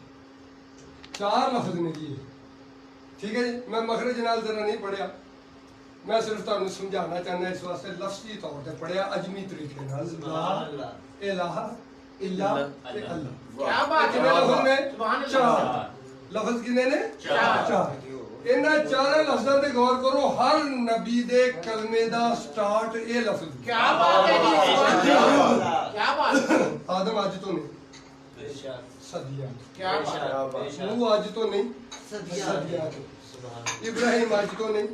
4 लफ्ज ने जी ठीक है जी मैं मखरज नाल जरा नहीं पढ़िया मैं सिर्फ तुहानू समझाना चाहना इस वास्ते लफ्जी तौर पे पढ़िया अजमी तरीके नाल ला इलाहा इल्ला ते अल्लाह क्या बात है कितने लफ्ज ने सुभान अल्लाह 4 लफ्ज कितने ने 4 ਇਹਨਾਂ ਚਾਰਾਂ ਲਫ਼ਜ਼ਾਂ ਤੇ ਗੌਰ ਕਰੋ ਹਰ ਨਬੀ ਦੇ ਕਲਮੇ ਦਾ ਸਟਾਰਟ ਇਹ ਲਫ਼ਜ਼ क्या बात है जी क्या बात है ਆਦਮ ਅੱਜ ਤੋਂ ਨਹੀਂ ਸਦੀਆਂ क्या बात है ਨੂਹ ਅੱਜ ਤੋਂ ਨਹੀਂ ਸਦੀਆਂ ਤੋਂ ਇਬਰਾਹੀਮ ਅੱਜ ਤੋਂ ਨਹੀਂ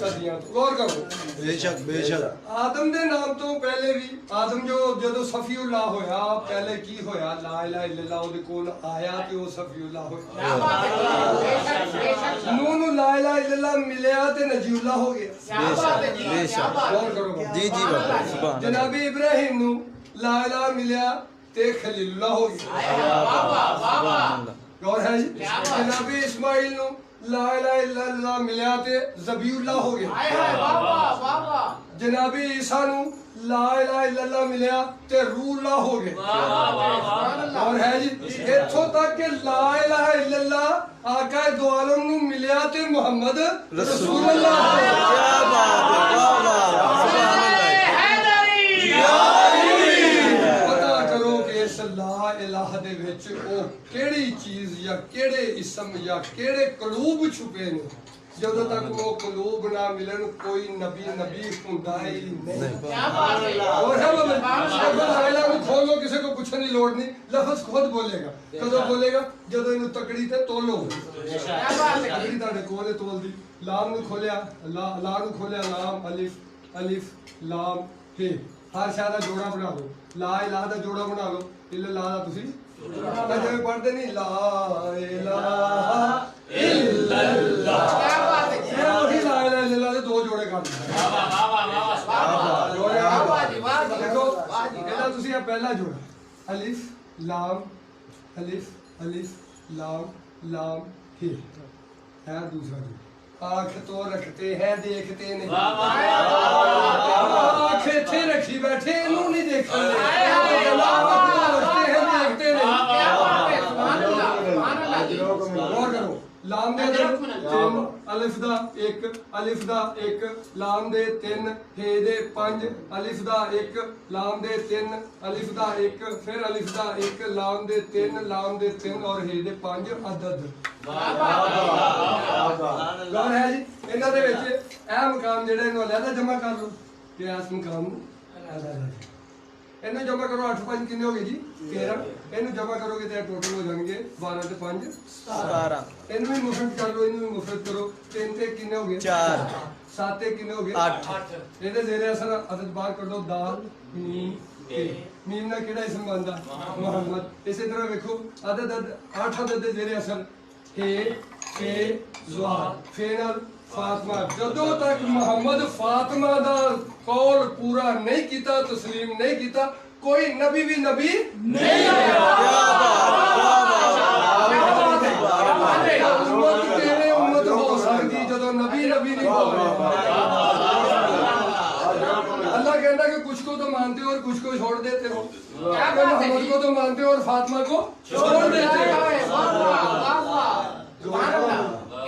ਸਦੀਆਂ ਤੋਂ ਗੌਰ ਕਰੋ ਬੇਸ਼ੱਕ ਬੇਸ਼ੱਕ ਆਦਮ ਦੇ ਨਾਮ ਤੋਂ ਪਹਿਲੇ ਵੀ ਆਦਮ ਜਦੋਂ ਸਫੀਉल्लाह ਹੋਇਆ ਪਹਿਲੇ ਕੀ ਹੋਇਆ ਲਾ ਇਲਾਹਾ ਇल्लल्लाह ਉਹਦੇ ਕੋਲ ਆਇਆ ਤੇ ਉਹ ਸਫੀਉल्लाह ਹੋਇਆ क्या बात है बेशक बेशक ਨੂਹ ਨੂੰ ਲਾ ਇਲਾਹਾ ਇल्लल्लाह ਮਿਲਿਆ ਤੇ ਨਜੀਉल्लाह ਹੋ ਗਿਆ क्या बात है जी क्या बात ਗੌਰ है ਕਰੋ जी जी बाबा सुभान जनाबी इब्राहिम ਨੂੰ ला इलाहा मिलिया ते खलीलुल्लाह हो गया वाह वाह वाह गौर है जी क्या बात। जनाबी इस्माइल ਨੂੰ ला इलाहा इल्लल्लाह मिलिया ते ज़बीउल्लाह हो गया हाय हाय वाह वाह वाह वाह जनाबी ईसा ਨੂੰ ला इलाहा इल्लल्लाह मिलिया ते रूहुल्लाह हो गया और है जी इत्थों तक कि ला इलाहा इल्लल्लाह आका दो आलम ਨੂੰ मिलिया ते मोहम्मद रसूलुल्लाह हो गया क्या बात है वाह वाह सुभान अल्लाह पता करो कि इस ला इलाहा दे विच ओ केड़ी चीज या केड़े इसम या केड़े कलूब छुपे ने ਜਦੋਂ तक वो कलूब ना मिलन कोई नबी नबी हुंदा ही नहीं क्या बात है और है ला को खोल लो किसी को पूछने की लोड़ नहीं लफ्ज खुद बोलेगा कदों बोलेगा ਜਦੋਂ ਇਹਨੂੰ ਤਕੜੀ ਤੇ ਤੋਲੋ क्या बात है ਤਕੜੀ ਤੁਹਾਡੇ ਕੋਲ ਤੋਲਦੀ ਲਾਮ ਨੂੰ ਖੋਲਿਆ ਲਾ ਨੂੰ ਖੋਲਿਆ ਲਾਮ ਅਲਿਫ ਲਾਮ हे हर शय का जोड़ा बना लो ला इलाहा का जोड़ा बना लो इल्लल्लाह का तुसी जिवें पढ़दे नहीं ला इलाहा इल्लल्लाह क्या बात है ये वही ला इलाहा इल्लल्लाह के दो जोड़े कर दिए वाह वाह वाह वाह वाह जी वाह जी देखो वाह जी पहला तुसी ये पहला जोड़ा अलिफ लाम हे है दूसरा जोड़ा आँख तो रखते हैं देखते नहीं आँख इत्थे रखी बैठे इनू नहीं देखते रखते हैं देखते नहीं क्या बात है सुभान अल्लाह जी गौर करो लाम दे तीन अलिफ दा एक लाम दे तीन हे दे पंज अलिफ दा एक लाम दे तीन अलिफ दा एक फिर अलिफ दा एक लाम दे तीन और हे दे पंज अदद गौर है जी इन्हां दे विच ਇਹ ਮਕਾਮ ਜਿਹੜੇ ਇਹਨੂੰ ਅਲੱਗਾ ਜਮਾ ਕਰ ਲਓ ਕਿ ਇਸ ਮਕਾਮ ਨੂੰ ਇਹਨੂੰ ਜਮਾ ਕਰੋ 8 5 ਕਿੰਨੇ ਹੋ ਗਏ ਜੀ 13 ਇਹਨੂੰ ਜਮਾ ਕਰੋਗੇ ਤੇ ਟੋਟਲ ਹੋ ਜਾਣਗੇ 12 ਤੇ 5 17 ਇਹਨੂੰ ਵੀ ਮੁਫਰਦ ਕਰ ਲਓ ਇਹਨੂੰ ਵੀ ਮੁਫਰਦ ਕਰੋ 3 ਤੇ ਕਿੰਨੇ ਹੋ ਗਏ 4 7 ਤੇ ਕਿੰਨੇ ਹੋ ਗਏ 8 ਇਹਦੇ ਜ਼ੇਰੇ ਅਸਰ ਅਦਦ ਬਾਹਰ ਕਰ ਦੋ ਦਾਲ ਮੀਮ ਕੇ ਮੀਮ ਨਾਲ ਕਿਹੜਾ ਇਸਮ ਬਣਦਾ ਮੁਹੰਮਦ ਇਸੇ ਤਰ੍ਹਾਂ ਵੇਖੋ ਅਦਦ 8 ਅਦਦ ਦੇ ਜ਼ੇਰੇ ਅਸਰ हे ज़ुआ फे नाल फातिमा जदों तक मुहम्मद फातिमा दा कौल पूरा नहीं कीता तस्लीम नहीं कीता कोई नबी भी नबी नहीं उम्मत तेरे उम्मत हो सकती जदों नबी नहीं बोल अल्लाह कहता कि कुछ को तो मानते हो और कुछ को छोड़ देते हो क्या मोहम्मद को तो मानते हो और फातिमा को छोड़ देते हो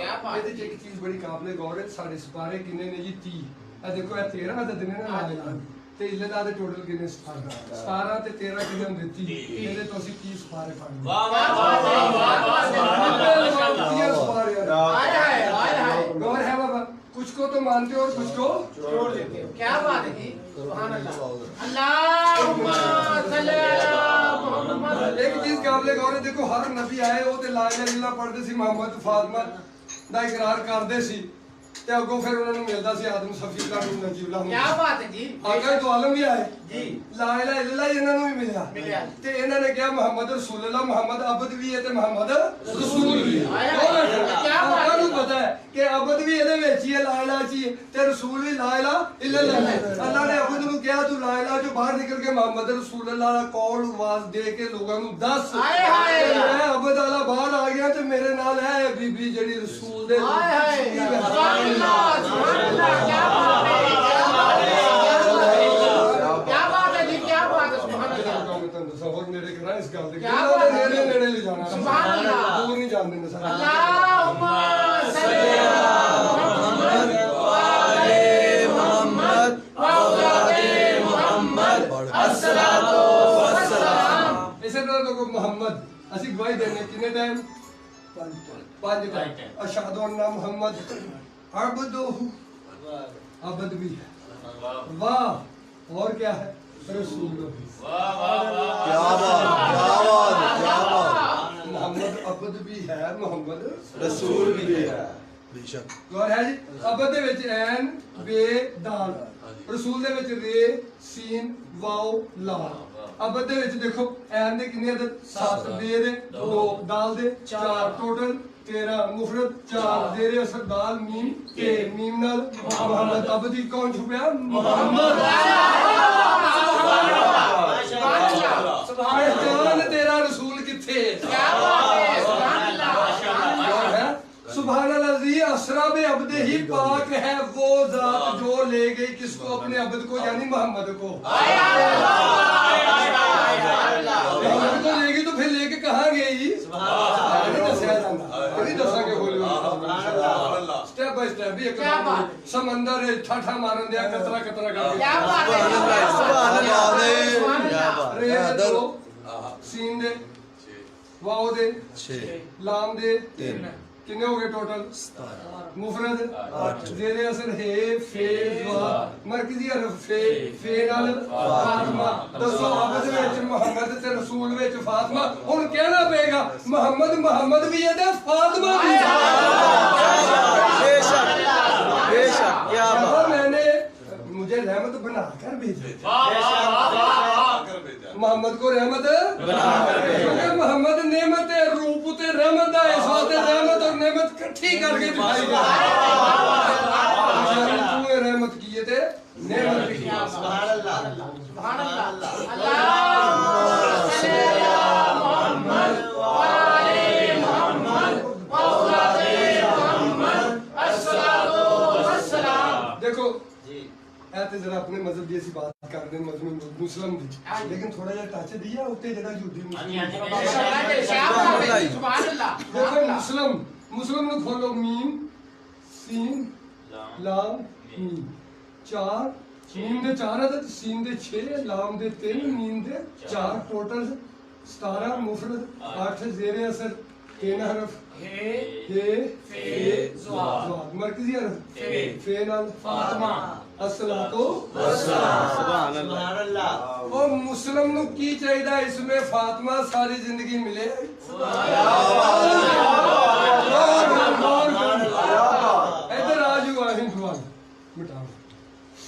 क्या बात ਇਹਦੇ ਚ ਇੱਕ ਚੀਜ਼ ਬੜੀ ਕਾਬਲੇ ਗੌਰ ਹੈ ਸਾਡੇ ਸਿਪਾਰੇ ਕਿੰਨੇ ਨੇ ਜੀ 30 ਇਹ ਦੇਖੋ ਇਹ 13 ਅਦਦ ਨੇ ਨਾ ਨਾਲ ਤੇ ਇਲਦਾ ਦੇ ਟੋਟਲ ਕਿੰਨੇ 17 ਤੇ 13 ਕਿੰਨੇ ਹੁੰਦੇ 30 ਇਹਦੇ ਤੋਂ ਅਸੀਂ 30 ਸਿਪਾਰੇ ਫੜ ਲਏ वाह वाह वाह हाय हाय हाय हाय गौर है बाबा कुछ को तो मानते हो और कुछ को छोड़ देते हो क्या बात है जी सुभान अल्लाह अल्लाहुम्मा सल्ली अला मुहम्मद एक चीज काबले गौर है देखो हर नबी आए वो ते ला इलाहा इल्लल्लाह पढ़दे सी मोहम्मद फातिमा ਦਾ ਇਕਰਾਰ ਕਰਦੇ ਸੀ ਤੇ ਅੱਗੋਂ ਫਿਰ ਉਹਨਾਂ ਨੂੰ ਮਿਲਦਾ ਸੀ ਆਦਮ ਸਫੀਉल्लाह ਨੂੰ ਨਜੀਬੁल्लाह ਨੂੰ क्या बात है जी ਆਕਾ ਦੋ ਆਲਮ ਵੀ ਆਏ जी ਲਾ ਇਲਾਹਾ ਇल्लल्लाह ਇਹਨਾਂ ਨੂੰ ਵੀ ਮਿਲਿਆ। ਤੇ ਇਹਨਾਂ ਨੇ ਕਿਹਾ ਮੁਹੰਮਦ ਰਸੂਲullah ਮੁਹੰਮਦ ਅਬਦ ਵੀ ਹੈ ਤੇ ਮੁਹੰਮਦ ਰਸੂਲ ਵੀ ਹੈ ਆਇਆ। ਦੋਵੇਂ ਕਿਆ ਬਾਤ ਆਪਾਂ ਨੂੰ ਪਤਾ ਹੈ ਕਿ ਅਬਦ ਵੀ ਇਹਦੇ ਵਿੱਚ ਹੀ ਹੈ ਲਾ ਇਲਾਹਾ ਚ ਹੀ ਹੈ ਤੇ ਰਸੂਲ ਵੀ ਲਾ ਇਲਾਹਾ ਇल्लल्लाह ਹੈ ਅੱਲਾਹ ਨੇ ਅਬਦ ਨੂੰ ਕਿਹਾ ਤੂੰ ਲਾ ਇਲਾਹਾ ਚੋਂ ਬਾਹਰ ਨਿਕਲ ਕੇ ਮੁਹੰਮਦ ਰਸੂਲullah ਦਾ ਕੌਲ ਆਵਾਜ਼ ਦੇ ਕੇ ਲੋਕਾਂ ਨੂੰ ਦੱਸ ਹਾਏ ਹਾਏ। ਕਿ ਮੈਂ ਅਬਦ ਵਾਲਾ ਬਾਹਰ ਆ ਗਿਆ ਤੇ ਮੇਰੇ ਨਾਲ ਹੈ ਬੀਬੀ ਜਿਹੜੀ ਰਸੂਲ ਦੇ हाय हाय सुभान अल्लाह क्या बात है क्या बात है जी क्या बात है सुभान अल्लाह सफर नेड़े करा इस गल क्या बात है? नेड़े ले जाना सुभान अल्लाह। दूर नहीं जान देना सारा अल्लाहुम्मा सल्ली अला मुहम्मद व आले मोहम्मद व औलादे मुहम्मद अस्सलातु वस्सलाम इसे तरह तो मोहम्मद ਅਸੀਂ ਗਵਾਹੀ ਦੇने कितने टाइम 5 अशहदु अन्ना मुहम्मद अब्दुहु अब्द भी है वाह और क्या है रसूल भी क्या बात क्या बात मोहम्मद अब्द भी है मोहम्मद रसूल भी है बेशक गौर है जी अब्द दे विच ऐन बे दाल रसूल दे विच रे सीन वाओ लाम अब्द दे विच देखो ऐन दे कितने अदद 7 बे दे 2 दाल दे 4 टोटल 13 मुफरद 4 जेरे असर दाल मीम के मीम नाल मोहम्मद अब्दी कौन छुपया मोहम्मद सुभान तेरा रसूल किथे क्या बात है सुभान अल्लाह सुभान अल्लाह जी असरा बे अब्दे ही पाक है वो जात जो ले गई किसको अपने अब्द को यानी मोहम्मद को मोहम्मद को लेगी तो फिर लेके कहाँ गई स्टेप बाय स्टेप भी क्या बात है? समंदर है ठाठा मारन दिया कतरा कतरा क्या बात है सुभान अल्लाह क्या बात रे दे दो सीन दे वाओ दे 6 लाम दे 3 कितने हो गए टोटल मुफरद 8 जेरे असर है फे वा मरकजी हरफ फे नाल फातिमा दसो अब्द विच मोहम्मद ते रसूल विच फातिमा हुन कहना पेगा मोहम्मद मोहम्मद भी है ते फातिमा भी है बेशक बेशक क्या बात मैंने मुझे रहमत बनाकर भेजा मोहम्मद को रहमत क्योंकि मोहम्मद नेमत है रूप ते रहमत है इस वास्ते रहमत और नेमत इकट्ठी करके दिखाई गई तूने रहमत किए थे नेमत भी की सुभान अल्लाह अल्लाहुम्मा सल्ली अला मुहम्मद व आले मुहम्मद व औलादे मुहम्मद अस्सलातु वस्सलाम देखो ऐते जरा अपने मजहब की ऐसी बात कर रहे मजहब मुस्लिम दी लेकिन थोड़ा जिहा टच दिया उत्ते जड़ा यहूदी सुभान अल्लाह देखो मुस्लिम मुस्लिम नु खोलो मीम सीन लाम मीम 4 मीम दे 4 अदद सीन दे 6 लाम दे 3 मीम दे 4 टोटल 17 मुफरद 8 जेरे असर 3 हरफ हे फे ज़वाद मरकजी हरफ फे नाल फातिमा अस्सलातो सुभान अल्लाह और मुस्लिम नु की चाहिए इसमें फातिमा सारी जिंदगी मिले इधर आज हुआ हिंदू वाला मिटाओ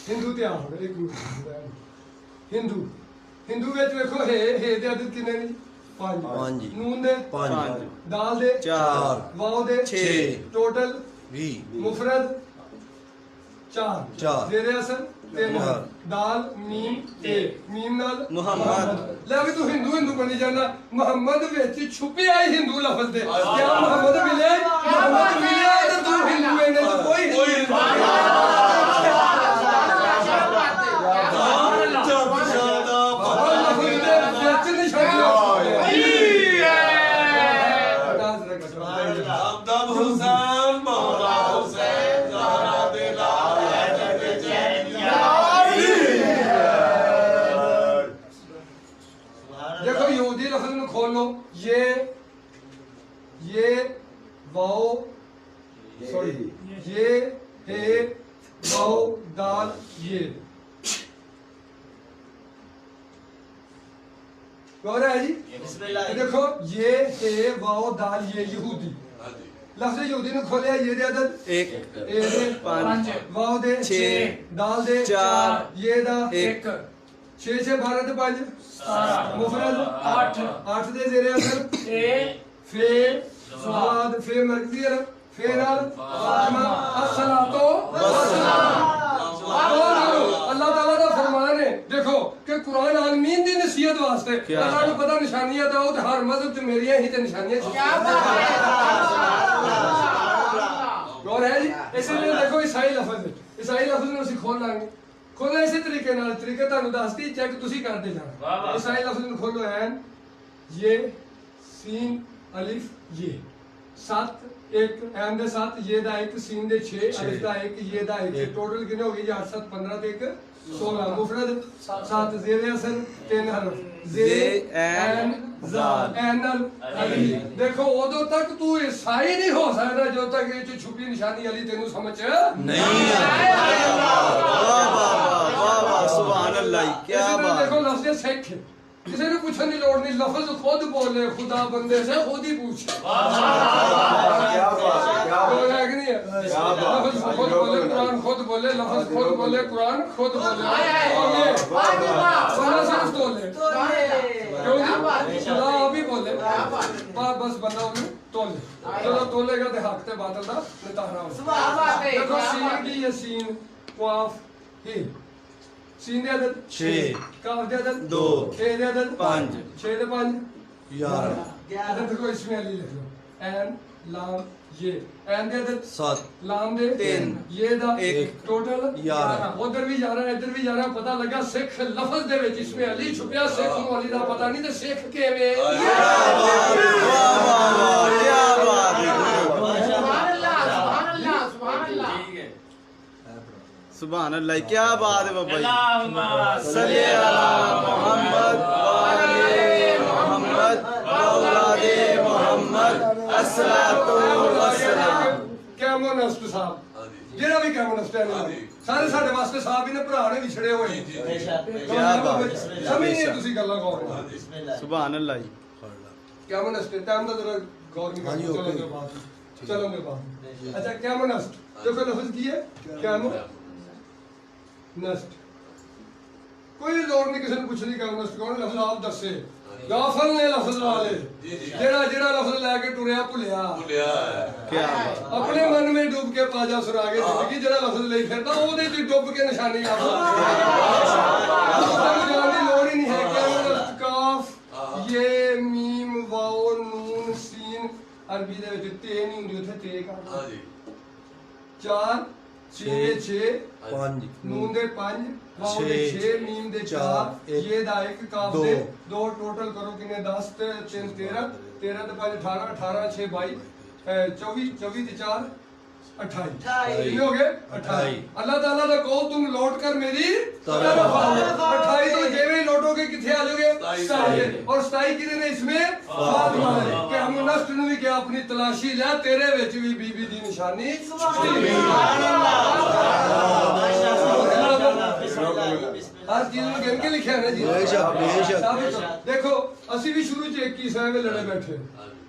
हिंदू ते आओ एक मिनट हिंदू हिंदू ਵਿੱਚ ਵੇਖੋ ਹੈ ਦੇ ਅਦਦ ਕਿੰਨੇ ਨੇ 5 ਨੂਨ ਦੇ 5 दाल दे 4 वाओ दे 6 टोटल 20 मुफरद 4 चार। जेरे असर 3 चार। दाल मीम ए मीम नाल मुहम्मद। ले भी तू हिंदू हिंदू बनी जाना मोहम्मद विच छुपी आई हिंदू लफ्ज दे क्या मोहम्मद मिले तो तू हिंदू है नहीं तो कोई हिंदू देखो यहूदी लफ्ज में खोलो ये वाओ सॉरी ये हे वाओ दाल ये गौर है जी देखो ये हे वाओ दाल ये यहूदी लफ्ज यहूदी ने खोलिया ये दे अदद 1 ए दे 5 वाओ दे 6 दाल दे 4 ये दा 1 6 6 12 ते 5 मुफरद 8 दे जेरे असर फे ज़वाद फे मरकजी अरब फे नाल फातिमा अस्सलातो वस्सलाम अल्लाह ताला दा फरमान है देखो कि कुरान आलमीन दी नसीहत वास्ते अल्लाह को पता निशानियां तो हर मजहब च मेरियां ही ते निशानियां क्या बात है गौर है जी इसलिए देखो ईसाई लफ्ज ਨੂੰ ਅਸੀਂ खोल ਲਾਂਗੇ खोलो इसी तरीके नाल तरीके ਤੁਹਾਨੂੰ ਦੱਸਦੀ ਚੈੱਕ ਤੁਸੀਂ ਕਰਦੇ ਜਾਣਾ ईसाई लफ्ज ਨੂੰ खोलो ऐन ये सीन अलिफ ये 7 1 ऐन दे 7 ये दा 1 सीन दे 6 अलिफ दा 1 ये दा 1 टोटल कितने हो गए 8 7 15 ਤੇ 1 16 मुफरद 7 ज़ेर असल 3 हरफ जे एन ज़ाल एनल अली देखो उदों तक तू ईसाई नहीं हो सकता जो तक ये छुपी निशानी अली तेनू समझ नहीं वाह वाह वाह सुभान अल्लाह क्या बात देखो लफ्ज़ सिख किसी ने पूछने की लोड़ नहीं लफ्ज खुद बोले खुदा बंदे से खुद ही पूछे क्या बात क्या बात लफ्ज खुद बोले कुरान खुद बोले लफ्ज खुद बोले कुरान खुद बोले खुदा अभी बोले बस बंदा उन्हें तोले चलो तोलेगा तो हक ते बादल का नितारा हो देखो सीन की ये सीन वाफ ही सीन दे अदद 6 काफ दे अदद 2 ए दे अदद 5 6 दे 5 11 अदद देखो इसमें अली लिख लो एन लाम ये एन दे अदद 7 लाम दे 3 ये दा एक, टोटल 11 उधर भी 11 इधर भी 11 पता लगा सिख लफ्ज दे विच इसमें अली छुपिया सिख नु अली दा पता नहीं ते सिख केवे वाह वाह वाह क्या बात है सुभान अल्लाह क्या बात है बाबा जी सल्ले अला मोहम्मद वाले मोहम्मद औलादे मोहम्मद अस्सलातु वस्सलाम कैमोनस्ट साहब जेड़ा भी कैमोनस्ट है सारे साडे वास्ते साहब ही ने भरा ने विछड़े होए क्या बात समझ नहीं तुसी गल्ला गौर सुभान अल्लाह जी कैमोनस्ट टाइम दा जरा गौर नहीं हाँ जी, चलो ओके। मेरे पास चलो मेरे पास अच्छा कैमोनस्ट देखो लफ्ज की है कैमो नस्ट कोई लोड़ नहीं किसी ने पूछने का नस्ट कौन लफ्ज आप दसे गाफल ने लफ्ज वाले जेड़ा जेड़ा लफ्ज लेके टुरया भुलिया क्या बात अपने मन में डूब के पाजा सुरागे जिंदगी जेड़ा लफ्ज ले फिरदा ओदे च डूब के निशानी ला जान दी लोड़ ही नहीं है क्या काफ ये मीम वाओ नून सीन अरबी दे विच ते नहीं हुंदी उथे ते का 4 6 5 नून दे 5 वाओ दे 6 मीम दे 4 4 ये दा एक काफ दे 2 टोटल करो किने 10 ते 3 13 13 ते 5 18 18 6 22 24 24 ते 4 28 कितने हो गए 28 अल्लाह ताला दा कहो तुम लौट कर मेरी तरफ आओ 28 तो जेवे ही लौटोगे किथे आ जाओगे 27 और 27 किने ने इसमें फातिमा ने कि हम नस्ट नु भी क्या अपनी तलाशी ले तेरे विच भी बीबी दी निशानी हर चीज में गिन के लिखा है ना जी बेशक। साबित हो। देखो असि भी शुरू च एक ही साहब लड़े बैठे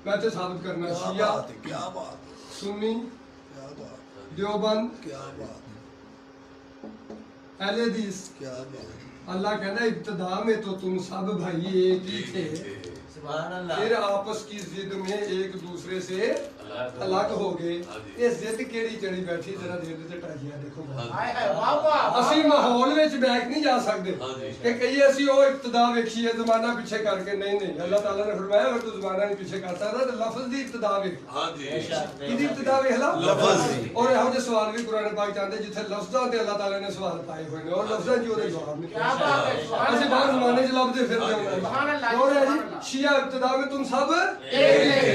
मैं तो साबित करना शिया क्या बात सुन्नी क्या बात देवबंद क्या बात अहले हदीस क्या बात अल्लाह कहना इब्तिदा में तो तुम सब भाई एक ही थे फिर आपस की जिद में एक दूसरे से अलग हो गए ये जिद केड़ी चढ़ी बैठी जरा देर से टाइया देखो ਅਸੀਂ ਮਾਹੌਲ ਵਿੱਚ ਬੈਠ ਨਹੀਂ ਜਾ ਸਕਦੇ ਕਿ ਕਹੀਏ ਅਸੀਂ ਉਹ ਇਬਤਦਾ ਵੇਖੀਏ ਜ਼ਮਾਨਾ ਪਿੱਛੇ ਕਰਕੇ ਨਹੀਂ ਨਹੀਂ ਅੱਲਾਹ ਤਾਲਾ ਨੇ ਫਰਮਾਇਆ ਅਗਰ ਤੂੰ ਜ਼ਮਾਨਾ ਨਹੀਂ ਪਿੱਛੇ ਕਰ ਸਕਦਾ ਤਾਂ ਲਫ਼ਜ਼ ਦੀ ਇਬਤਦਾ ਵੇਖ ਕਿਹਦੀ ਇਬਤਦਾ ਵੇਖ ਲਾ ਲਫ਼ਜ਼ ਦੀ ਔਰ ਇਹੋ ਜਿਹੇ ਸਵਾਲ ਵੀ ਕੁਰਾਨ ਪਾਕ ਚਾਹੁੰਦੇ ਜਿੱਥੇ ਲਫ਼ਜ਼ਾਂ ਤੇ ਅੱਲਾਹ ਤਾਲਾ ਨੇ ਸਵਾਲ ਪਾਏ ਹੋਏ ਨੇ ਔਰ ਲਫ਼ਜ਼ਾਂ 'ਚ ਉਹਦੇ ਜਵਾਬ ਨਹੀਂ ਅਸੀਂ ਬਾਹਰ ਜ਼ਮਾਨੇ 'ਚ ਲੱਭਦੇ ਫਿਰਦੇ ਹਾਂ ਔਰ ਹੈ ਜੀ ਸ਼ੀਆ इब्तिदा में तुम सब एक थे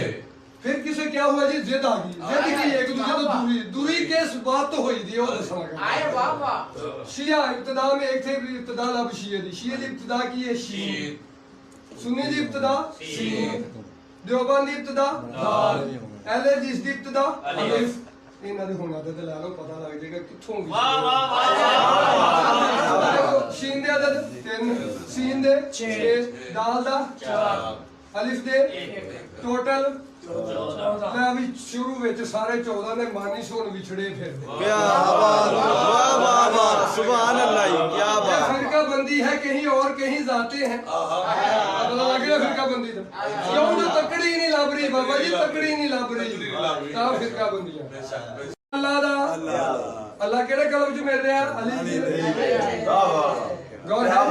फिर किसे क्या हुआ जी जिद आ गई जिद की एक दूसरे तो दूरी दूरी के बात तो हुई थी वो दसना शिया इब्तिदा में एक थे इब्तिदा लब शिया दी इब्तिदा की है शीन सुन्नी दी इब्तिदा शीन देवबंद दी इब्तिदा दाल अहले हदीस दी इब्तिदा अलिफ ਇਹਨਾਂ ਦੇ ਹੁਣਾਂ ਤੇ ਲਾ ਲਓ ਪਤਾ ਲੱਗ ਜਾਏਗਾ ਕਿੱਥੋਂ ਵੀ ਸ਼ੀਨ ਦੇ ਅਦਦ 3 ਸੀਨ ਦੇ 6 ਦਾਲ ਦਾ 4 ਅਲਿਫ ਦੇ ਟੋਟਲ 14 ਮੈਂ ਵੀ ਸ਼ੁਰੂ ਵਿੱਚ ਸਾਰੇ 14 ਦੇ ਮਾਨੀ ਸੋਣ ਵਿਛੜੇ ਫਿਰਦੇ क्या बात वाह वाह वाह सुभान अल्लाह जी क्या ये बात फिरका बंदी है कहीं और कहीं जाते हैं पता लग गया फिरका बंदी का क्यों जो तकड़ी नहीं लाभ रही बाबा जी तकड़ी नहीं लाभ रही ता फिरका बंदी है अल्लाह दा अल्लाह केड़े कलम च मिल रहा अली दी गौर है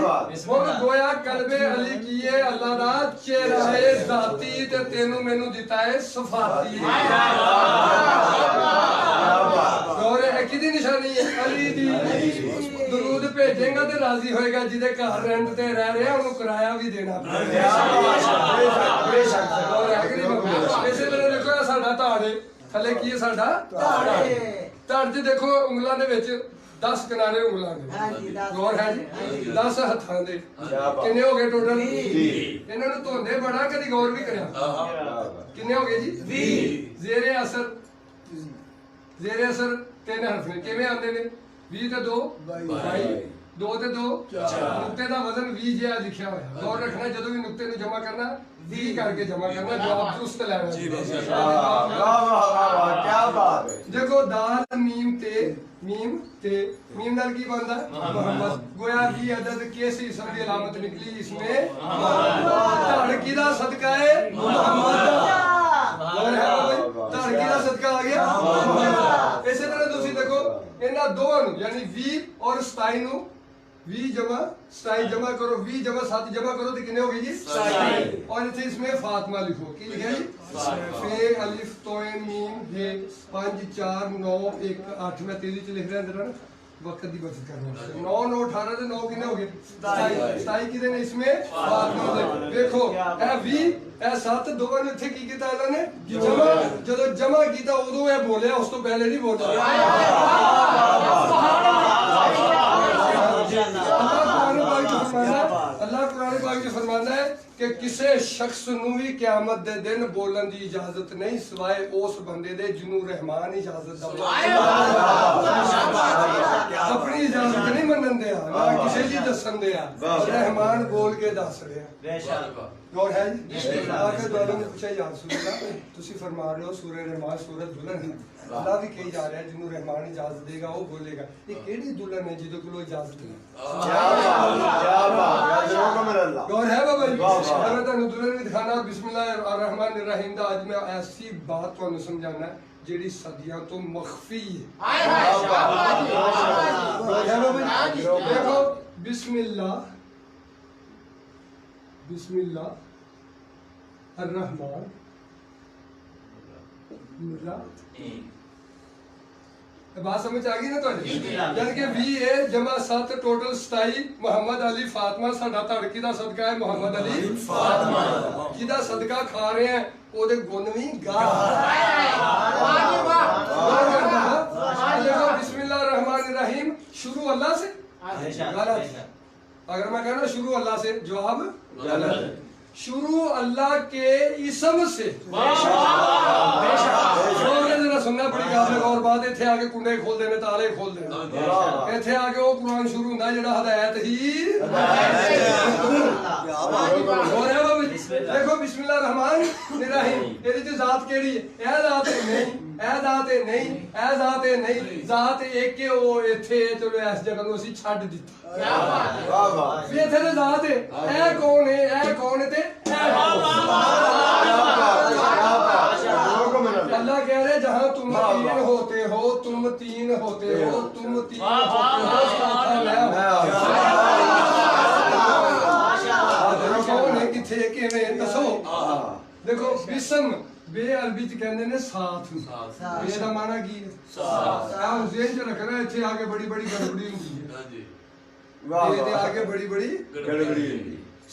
वो गोया कलबे अली कीए अल्लाह दा चेहरा है जाती ते तेनू मेनू दिता है सफाती गौर है किदी निशानी है अली दी दरूद भेजेगा ते राजी होएगा जिदे घर रेंट ते रह रहे ओनु किराया भी देना बेशक गौर है कि नहीं इसे तरह देखो साडा धाड़ थले की है साडा धाड़ च देखो उंगलां दे विच 10 ਕਿਨਾਰੇ ਉਂਗਲਾਂ ਦੇ ਗੌਰ ਹੈ ਜੀ 10 ਹੱਥਾਂ ਦੇ ਬਾਤ। ਕਿੰਨੇ ਹੋ ਗਏ ਟੋਟਲ ਵੀਹ। ਇਹਨਾਂ ਨੂੰ ਧੋਂਦੇ ਬੜਾ ਕਦੀ ਗੌਰ ਵੀ ਕਰਿਆ ਕਿੰਨੇ ਹੋ ਗਏ ਜੀ 20 ਜ਼ੇਰੇ ਅਸਰ ਤਿੰਨ ਹਰਫ ਨੇ ਕਿਵੇਂ ਆਉਂਦੇ ਨੇ 20 ਤੇ 2 22 2 ਤੇ 2 ਨੁਕਤੇ ਦਾ ਵਜ਼ਨ 20 ਜਿਹਾ ਲਿਖਿਆ ਹੋਇਆ ਗੌਰ ਰੱਖਣਾ ਜਦੋਂ ਵੀ ਨੁਕਤੇ ਨੂੰ ਜਮਾ ਕਰਨਾ 20 ਕਰਕੇ ਜਮਾ ਕਰਨਾ ਜਵਾਬ ਦੁਰਸਤ ਲੈਣਾ ਜੀ ਵਾਹ ਵਾਹ ਵਾਹ ਕੀ ਬਾਤ ਹੈ। देखो दाल मीम नाल की बनता है मोहम्मद गोया भी अदद कैसी इसम की अलामत निकली इसमें धड़की दा सदका है मोहम्मद और है भाई धड़की दा सदका आ गया इसी तरह ਤੁਸੀਂ देखो ਇਹਨਾਂ ਦੋਵਾਂ ਨੂੰ यानी 20 और 27 ਨੂੰ 20 जमा 27 जमा करो 20 जमा 7 जमा करो तो कितने हो गए जी 27 और इसे इसमें फातिमा लिखो की लिखा जी फे अलिफ तोइन मीम हे 5 4 9 1 8 मैं तेजी से लिख रहा हूं वक्त की बचत कर रहा हूं 9 9 18 ਤੇ 9 ਕਿੰਨੇ ਹੋ ਗਏ 27 ਕਿਹਦੇ ਨੇ इसमें फातिमा ਦੇ देखो ਇਹ 20 ਇਹ 7 ਦੋਵਾਂ ਨੇ ਇੱਥੇ ਕੀ ਕੀਤਾ ਇਹਨਾਂ ਨੇ ਜਮਾ ਜਦੋਂ ਜਮਾ ਕੀਤਾ ਉਦੋਂ ਇਹ ਬੋਲਿਆ ਉਸ ਤੋਂ ਪਹਿਲੇ ਨਹੀਂ ਬੋਲਿਆ अल्लाह कुरान पाक में फरमाता है कि किसी शख्स ਨੂੰ ਵੀ ਕਿਆਮਤ ਦੇ ਦਿਨ ਬੋਲਣ ਦੀ ਇਜਾਜ਼ਤ ਨਹੀਂ ਸਿਵਾਏ ਉਸ ਬੰਦੇ ਦੇ ਜਿਹਨੂੰ ਰਹਿਮਾਨ ਇਜਾਜ਼ਤ ਦਵੇ ਆਪਣੀ ਇਜਾਜ਼ਤ ਨਹੀਂ ਮੰਨਣ ਦਿਆ ਨਾ ਕਿਸੇ ਦੀ ਦੱਸਣ ਦਿਆ ਰਹਿਮਾਨ ਬੋਲ ਕੇ ਦੱਸ ਰਿਹਾ ਬੇਸ਼ੱਕ गौर है जी आगे दोनों ने पूछा या रसूलल्लाह ਤੁਸੀਂ फरमा रहे हो सूरह रहमान सूरत दुल्हन है अल्लाह भी कही जा रहा है जिन्हों रहमान इजाजत देगा वो बोलेगा ये केड़ी दुल्हन है जिदे कोलो इजाजत नहीं क्या बात है। गौर है बाबा जी मैं ਤੁਹਾਨੂੰ दुल्हन भी दिखाना बिस्मिल्लाह रहमान रहीम दा आज मैं ऐसी बात ਤੁਹਾਨੂੰ समझाना ਜਿਹੜੀ सदियों तो मख्फी है हाय हाय शाबाश गौर है बाबा जी देखो बिस्मिल्लाह बिस्मिल्लाह अर्रहमान बात समझ आ गई ना ਤੁਹਾਡੀ ਯਾਨੀ ਕਿ 20 ਹੈ ਜਮਾ 7 ਟੋਟਲ 27 ਮੁਹੰਮਦ ਅਲੀ ਫਾਤਿਮਾ ਸਾਡਾ ਧੜਕੀ ਦਾ ਸਦਕਾ ਹੈ ਮੁਹੰਮਦ ਅਲੀ ਫਾਤਿਮਾ ਜਿਹਦਾ ਸਦਕਾ ਖਾ ਰਹੇ ਆ ਉਹਦੇ ਗੁਣ ਵੀ ਗਾ वाह जी वाह देखो बिस्मिल्लाह रहमान रहीम शुरू अल्लाह से गलत अगर मैं कहना शुरू अल्लाह से जवाब गलत शुरू अल्लाह के इसम से जरा सुनना बड़ी गल है और बात इत्थे आके कुंडे खोल देने ताले खोल देने इत्थे आके वो कुरान शुरू हुंदा जेड़ा हदायत ही और है बाबा देखो बिस्मिल्लाह रहमान रहीम ਇਹਦੇ ਚ ਜ਼ਾਤ ਕਿਹੜੀ ਹੈ ਇਹ ਜ਼ਾਤ ਨਹੀਂ ਇਹ ਜ਼ਾਤ ਨਹੀਂ ਇਹ ਜ਼ਾਤ ਨਹੀਂ ਜ਼ਾਤ ਇੱਕ ਹੈ ਉਹ ਇੱਥੇ ਚਲੋ ਇਸ ਜਗ੍ਹਾ ਨੂੰ ਅਸੀਂ ਛੱਡ ਦਿੱਤਾ ਕੀ ਬਾਤ ਹੈ वाह वाह ਵੀ ਇੱਥੇ ਤੇ ਜ਼ਾਤ ਹੈ ਇਹ ਕੌਣ ਹੈ ਇਹ ਕੌਣ ਹੈ ਤੇ अल्लाह कह रहे जहाँ तुम तीन होते हो तुम तीन होते हो तुम तीन होते हो कौन है किथे किवें दसो देखो बिस्म बे अरबी च कहंदे ने साथ बे दा माना की है साथ आ ज़हन च रखना इत्थे आगे बड़ी बड़ी गड़बड़ी हुंदी है हां जी बे दे आगे बड़ी बड़ी गड़बड़ी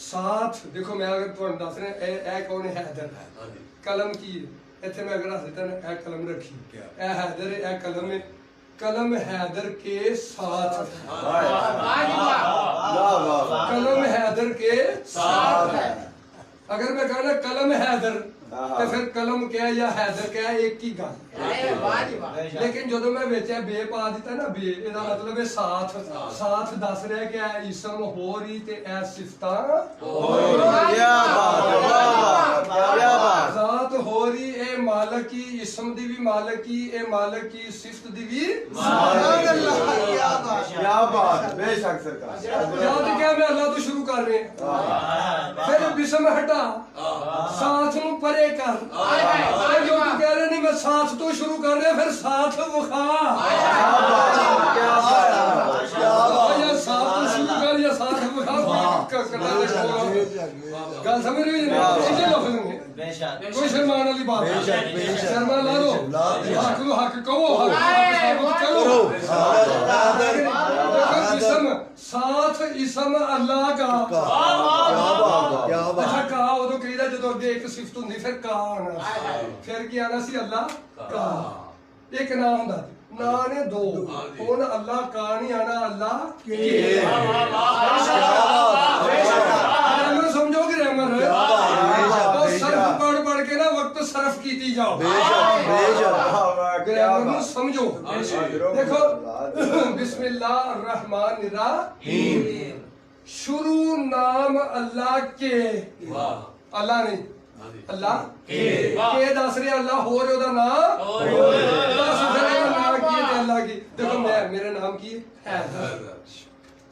साथ देखो मैं अगर तुहानू दस रहा ए कौन है हैदर हां जी कलम की है इत्थे मैं अगर हसता ना ए कलम रखी ए हैदर ए कलम है कलम हैदर के साथ वाह जी वाह कलम हैदर के साथ है अगर मैं कहना कलम हैदर तो फिर कलम क्या या हैदर क्या एक ही गल वाह जी वाह लेकिन जो मैं विच बे पा दिता ना बे ਇਹਦਾ मतलब है साथ साथ दस रहा कि ए इसम हो रही ते ए सिफतां क्या बात है वाह क्या बात ज़ात हो रही ए मालिक की इसम दी भी मालिक की ए मालिक की सिफत दी भी क्या बात बेशक सरकार याद क्या मैं अल्लाह तो शुरू कर रहे हैं फिर बिस्म हटा साथ नु परे कर जो तू कह रहे नहीं मैं साथ तो शुरू कर रहे फिर साथ विखा क्या बात या साथ तो शुरू कर या साथ विखा गल समझ रहे हो सीधे लफ्ज में कोई शर्मान वाली बात नहीं शर्मा ला दो हक नु हक कहो हक करो इसम साथ इसम अल्लाह का क्या बात अच्छा का उदो कहीदा जदों अगे एक सिफत हुंदी फिर का आना फिर की आना सी अल्लाह का एक ना ਹੁੰਦਾ ना ने दो ਹੁਣ अल्लाह का नहीं आना अल्लाह के ग्रामर समझोगे ग्रामर और सर्फ पढ़ पढ़ के ना वक्त सर्फ कीती जाओ ग्रामर समझो देखो बिस्मिल्लाहिर्रहमानिर्रहीम शुरू नाम अल्लाह के अल्लाह नहीं अल्लाह के दस रहे अल्लाह हो रहे ओदा नाम दस रहे नाम की ते अल्लाह की देखो मैं मेरा नाम की है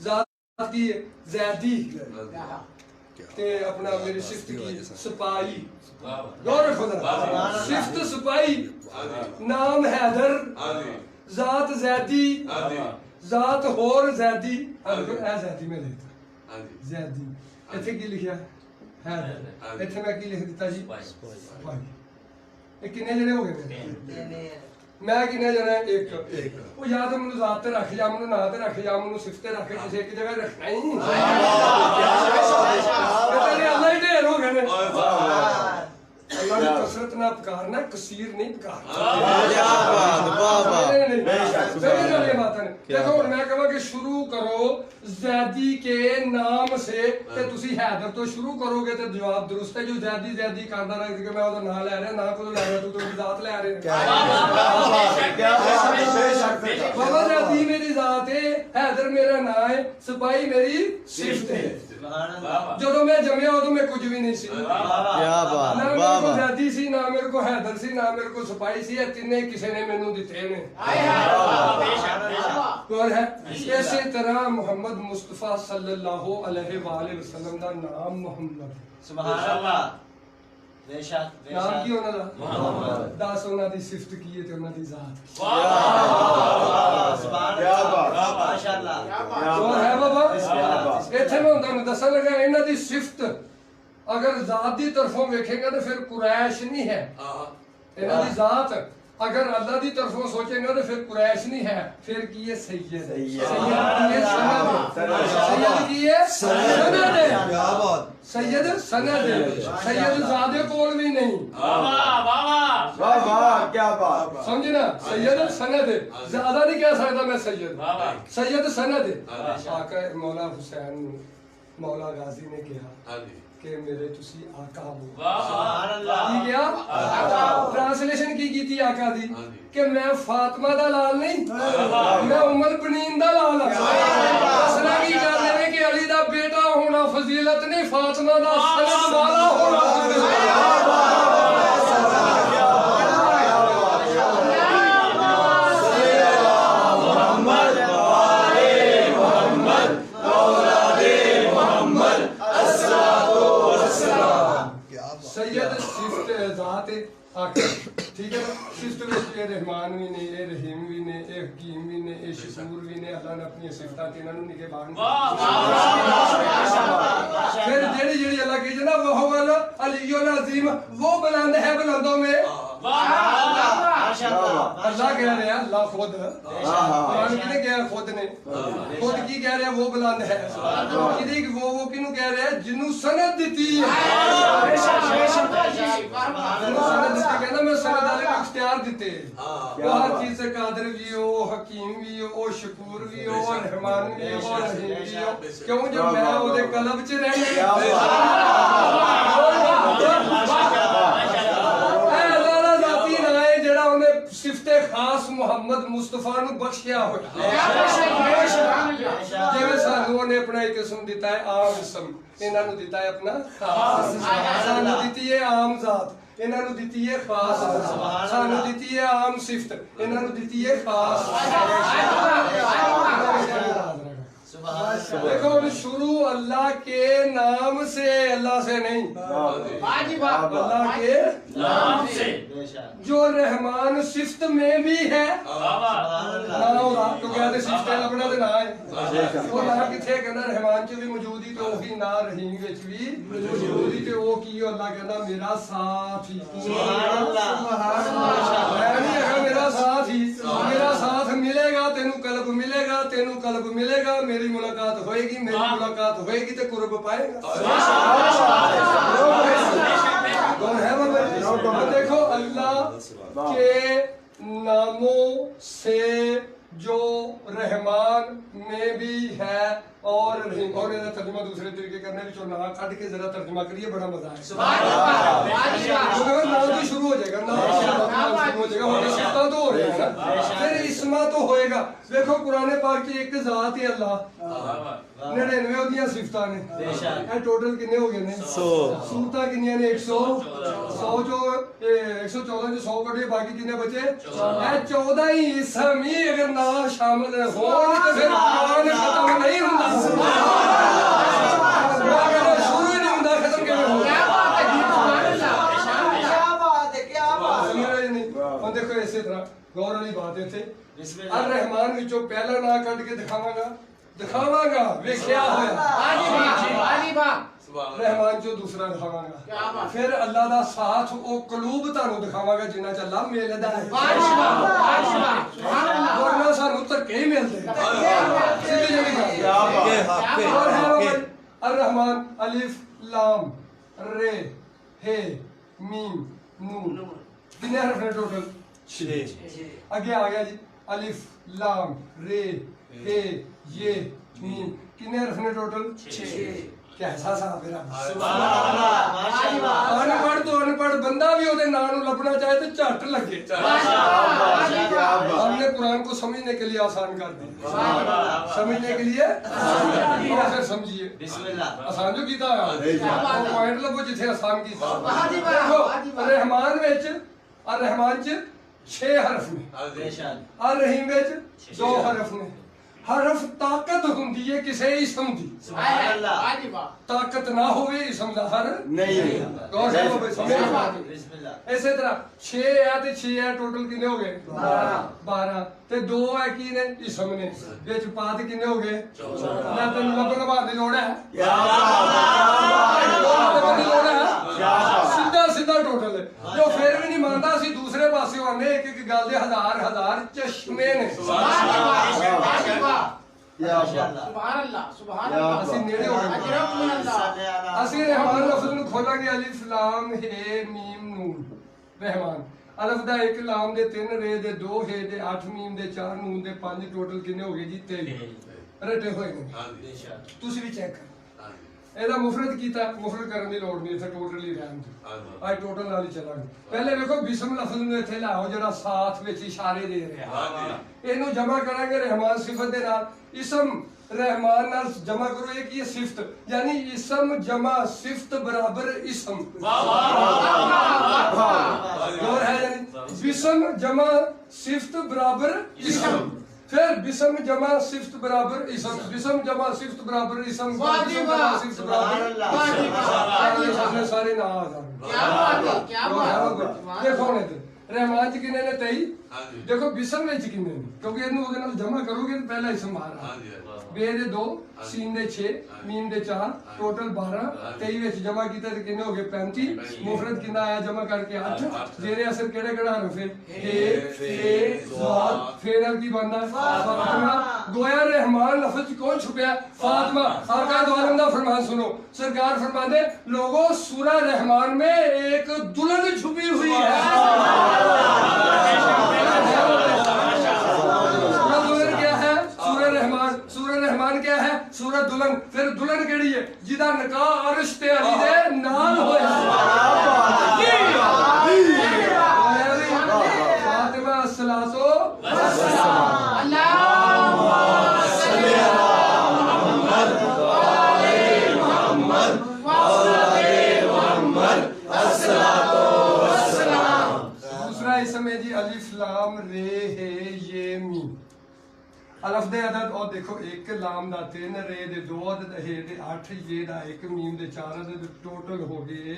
जात की ज़ैदी ते अपना मेरी सिफ्त की सिपाही गौर रखो जरा सिफ्त सिपाही नाम हैदर जात ज़ैदी जात होर ज़ैदी ए ज़ैदी में लिखता ज़ैदी इथे की लिखिया है इथे मैं की लिख दिता जी सिपाही ये कितने जने हो गए मैं कितने जने एक वो या तो मैंने जात ते रख या मैंने ना ते रख या मैंने सिफ्त ते रख किसी एक जगह रखना ही नहीं तेरे अल्लाह ही ढेर हो गए ने अल्लाह ने कसरत ना पुकारना कसीर नहीं पुकारना देखो मैं कहवा कि शुरू करो ज़ैदी के नाम से ते तुसी हैदर तो शुरू करोगे ते जवाब दुरुस्त है जो ज़ैदी ज़ैदी करदा रह कि मैं ओदा नाम ले रहा ना कोई ले रहा तू तो जात ले रहे बाबा ज़ैदी मेरी जात है हैदर मेरा नाम है सिपाही मेरी सिफ्त है ਜਦੋਂ ਮੈਂ ਜੰਮਿਆ ਉਦੋਂ ਮੈਂ ਕੁਝ ਵੀ ਨਹੀਂ ਸੀ ਕੀ ਬਾਤ ਨਾ ਮੇਰੇ ਕੋ ਜ਼ਾਦੀ ਸੀ ਨਾ ਮੇਰੇ ਕੋ ਹੈਦਰ ਸੀ ਨਾ ਮੇਰੇ ਕੋ ਸਿਪਾਹੀ ਸੀ ਇਹ ਤਿੰਨੇ ਕਿਸੇ ਨੇ ਮੈਨੂੰ ਦਿੱਤੇ ਨੇ ਹਾਏ ਹਾਏ ਬੇਸ਼ੱਕ ਕੌਣ ਹੈ ਇਸੇ ਤਰ੍ਹਾਂ ਮੁਹੰਮਦ ਮੁਸਤਫਾ ਸੱਲੱਲਾਹੁ ਅਲੈहि ਵਸੱਲਮ ਦਾ ਨਾਮ ਮੁਹੰਮਦ ਸੁਭਾਨ ਅੱਲਾਹ बेशक नाम की होना था मोहम्मद दास होना दी सिफ्त की है ते होना दी जात वाह सुभान अल्लाह माशाअल्लाह और है बाबा इथे मैं ਤੁਹਾਨੂੰ ਦੱਸਣ ਲੱਗਾ ਇਹਨਾਂ ਦੀ ਸਿਫਤ अगर जात दी तरफों वेखेगा तो फिर कुरैश नहीं है ਇਹਨਾਂ ਦੀ जात अगर अल्लाह दी तरफों सोचेंगे तो फिर कुरैश नहीं है फिर की है सैयद सैयद की है सनद क्या बात सैयद सनद सैयद ज़ादे कोल भी नहीं वाह वाह क्या बात समझे ना सैयद सनद ज़्यादा नहीं कह सकता मैं सैयद सैयद सनद आका मौला हुसैन मौला गाजी ने कहा कि मेरे तुसी आका हो सुभान अल्लाह की क्या ट्रांसलेशन की थी आका दी कि मैं फातिमा दा लाल नहीं मैं उमर बनीन दा लाल असला की कर देवे कि अली दा बेटा होना फजीलत नहीं फातिमा दा सनद वाला होना सैयद सिफ्त ज़ात आका ठीक है ना सिफ्त में ये रहमान भी ने ये रहीम भी ने ये हकीम भी ने ये शकूर भी ने अल्लाह ने अपनी सिफतां ते इन्हां नूं निके बाण फिर जेड़ी जेड़ी अल्लाह की जना वो वाला अलीयुल अज़ीम वो बुलंद है बुलंदों में अल्लाह कह रहे हैं अल्लाह खुद कुरान किने कह खुद ने खुद की कह रहे हैं वो बुलंद है किने वो किनु कह रहे हैं जिन्नु सनद दी है सनद दी कहना मैं सनद वाले को इख्तियार दिते वो हर चीज से कादिर भी हो हकीम भी हो शकूर भी हो रहमान भी हो रहीम भी हो क्यों जो मैं ओदे कलब च रहने सिफते खास मुहम्मद मुस्तफा नु बख्शिया होया जिवें सानू ने अपना एक किस्म दिता है आम इसम इन्हां नु दिता है अपना खास सानू दिती है आम जात इन्हां नु दिती है खास सानू दिती है आम सिफत इन्हां नु दिती है खास देखो शुरू अल्लाह के नाम से अल्लाह से नहीं अल्लाह के नाम से जो रहमान सिफ्त में भी है तो क्या सिफ्त अपना तो ना है वो ना किथे कहना रहमान च भी मौजूद ही तो वही ना रहीम विच भी मौजूद ही ते वो की अल्लाह कहना मेरा साथ ही मेरा साथ ही मेरा साथ मिलेगा तेनू कल्ब मिलेगा तेनू कल्ब मिलेगा मेरी मुलाकात होएगी मेरी मुलाकात होएगी तो कुर्ब पाएगा कौन है बाबा देखो अल्लाह के नामों से जो रहमान में भी है और रहीम। और इसका तर्जुमा दूसरे तरीके करने भी चो ना कट के जरा तर्जुमा करिए, बड़ा मजा है। नाम तो शुरू हो जाएगा, नाम शुरू हो जाएगा, होने सिफता तो हो रहा है ना, फिर इसमा तो होएगा। देखो कुरान पाक की एक जात ही अल्लाह, 99 ओदियां सिफतां ने, ਇਹ टोटल किन्ने हो गए ने 100 सूरतां किन्नियां ने 100 जो 114 जो 100 कटे बाकी कितने बचे, ਇਹ 14 ही इसम ही अगर ना शामिल हो तो फिर कुरान खत्म नहीं होता, शुरू ही नहीं होता, खत्म किवें होगा। क्या बात है जी, सुभान अल्लाह, क्या बात है, क्या बात है। समझ रहे नहीं? और देखो इसी तरह गौर वाली बात है थे अर रहमान विचों पहला ना कट के दिखावांगा वेख्या होया हाजी वाह रहमान जो दूसरा दिखावांगा, क्या बात। फिर अल्लाह दा साथ ओ कलूब तानू दिखावांगा जिन्ना च अल्लाह मिलदा है, हाजी वाह सुभान अल्लाह। वरना सानू धक्के ही मिलदे सीधी जड़ी गल। हके हके और है हके अर रहमान अलिफ लाम रे हे मीम नून कितने हरफ ने टोटल 6 आगे आ गया जी अलिफ लाम रे हे ये मीम कितने हरफ ने टोटल 6। कैसा सा मेरा अनपढ़ तो अनपढ़ बंदा भी ओदे नाम नू लभना चाहे तो झट लगे। हमने कुरान को समझने के लिए आसान कर दिया, समझने के लिए और फिर समझिए आसान जो कीता है पॉइंट लभो जिथे आसान कीता। देखो रहमान विच और रहमान च 6 हरफ ने और रहीम विच 2 हरफ ने। हरफ ताकत हुंदी है किसी इसम दी, हाजी वाह ताकत ना होवे इसम दा हर नहीं गौर से लो भाई समझ इसी तरह 6 है ते 6 है टोटल कितने हो गए 12 ते 2 है की ने इसम ने विच पात कितने हो गए 14। ना तेन लबन लबा दी लोड़ है सीधा सीधा टोटल है जो फिर भी नहीं मानता असि दूसरे पासे आने एक एक गल दे हजार चश्मे ने। हाजी वाह क्या बात सुभान अल्लाह असि नेड़े हो गए। अजरब मिन अल्लाह। असि रहमान लफ्ज़ ਨੂੰ ਖੋਲਾਂਗੇ ਅਲਿਫ ਲਾਮ हे मीम नून रहमान ਅਲਫ ਦਾ 1 ਲਾਮ ਦੇ 3 ਰੇ ਦੇ 2 हे ਦੇ 8 मीम ਦੇ 4 ਨੂਨ ਦੇ 5 ਟੋਟਲ ਕਿੰਨੇ ਹੋ ਗਏ ਜੀ 23 ਰਟੇ ਹੋਏ ਨੇ। ਤੁਸੀਂ ਵੀ ਚੈੱਕ ਕਰੋ ਇਹਦਾ ਮੁਫਰਦ ਕੀਤਾ, ਮੁਫਰਦ ਕਰਨ ਦੀ ਲੋੜ ਨਹੀਂ, ਇੱਥੇ ਟੋਟਲੀ ਰਹਿਣ ਦਿਓ। ਅੱਜ ਟੋਟਲ ਨਾਲ ਹੀ ਚੱਲਾਂਗੇ। ਪਹਿਲੇ ਵੇਖੋ ਬਿਸਮ ਲਫ਼ਜ਼ ਨੂੰ ਇੱਥੇ ਲਾਓ ਜਿਹੜਾ ਸਾਥ ਵਿੱਚ ਇਸ਼ਾਰੇ ਦੇ ਰਿਹਾ, ਇਹਨੂੰ ਜਮਾ ਕਰਾਂਗੇ ਰਹਿਮਾਨ ਸਿਫਤ ਦੇ ਨਾਲ। ਇਸਮ रहमान नाल जमा करो एक ये सिफ्त यानी इसम जमा सिफ्त बराबर इसम और है यानी बिसम जमा सिफ्त बराबर इसम, फिर बिसम जमा सिफ्त बराबर इसम, बिसम जमा सिफ्त बराबर इसम, बिसम जमा सिफ्त बराबर सारे ना आ जाए। क्या बात है, क्या बात है। देखो ने रहमान च किन्ने ने 23, देखो बिसम विच किन्ने ने क्योंकि इन्हू ओदे नाल जमा करोगे तो पहला इसम आ रहा बे दे 2 सीन दे 6 मीम दे 4 टोटल 12 23 विच जमा कीता ते किन्ने हो गए 35। मुफरद किन्ना आया जमा करके 8। जेरे असर केड़े केड़ा हरफ है हे फे ज़ाद फिर की बनना फातिमा। गोया रहमान लफ्ज कौन छुपया फातिमा। सरकार दो आलम दा फरमान सुनो, सरकार फरमाते लोगों सूरह रहमान में एक दुल्हन छुपी हुई है। रहमान क्या है सूरह दुल्हन, फिर दुल्हन केड़ी है जिदा निकाह अर्श ते अली दे नाल होया। फातिमा अस्सलातो वस्सलाम अल्लाहुम्मा सल्ली अला मुहम्मद व आले मुहम्मद व आले मुहम्मद अस्सलातो वस्सलाम। दूसरा इसम है जी अलिफ लाम रे हे ये मीम। अलफ दे अदद और देखो 1 लाम दा 3 रे दे 2 अदद हे दे 8 ये दा 1 मीम दे 4 अदद टोटल हो गए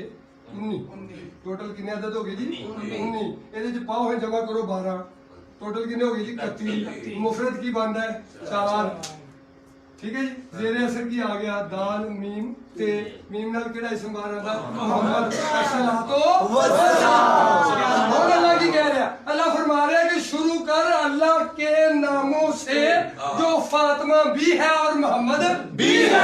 19। टोटल कितने अदद हो गए जी 19। ਇਹਦੇ ਚ ਪਾਓ ਹੈ ਜਮਾ ਕਰੋ 12 टोटल कितने हो गए जी 31। मुफरद की बनता है 4। ठीक है जी जेरे असर की आ गया दाल मीम ते मीम नाल केड़ा इसम बाहर आंदा मोहम्मद अस्सलातो वस्सलाम। और अल्लाह की कह रहा है, अल्लाह फरमा रहा है कि शुरू कर अल्लाह के नामों से जो फातिमा भी है और मोहम्मद भी है।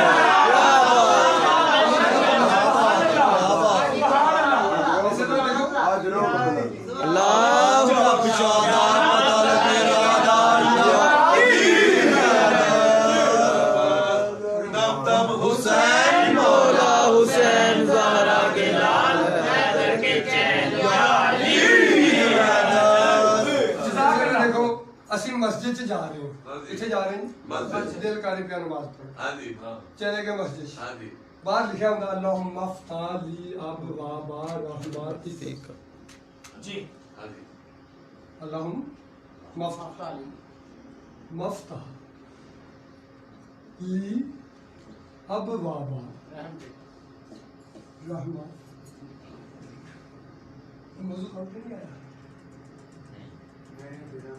अल्लाह मस्जिद च जा रहे हो, किथे जा रहे हैं? दिल कारी पे नमाज पढ़। हाँ जी चले गए मस्जिद, हाँ जी बाहर लिखा होता अल्लाहुम्मा फ़्ताह ली अबवाबा रहमतिक। जी हाँ जी अल्लाहुम्मा मफ्ताह ली अबवाबा रहमा। मौजू समझ नहीं आया?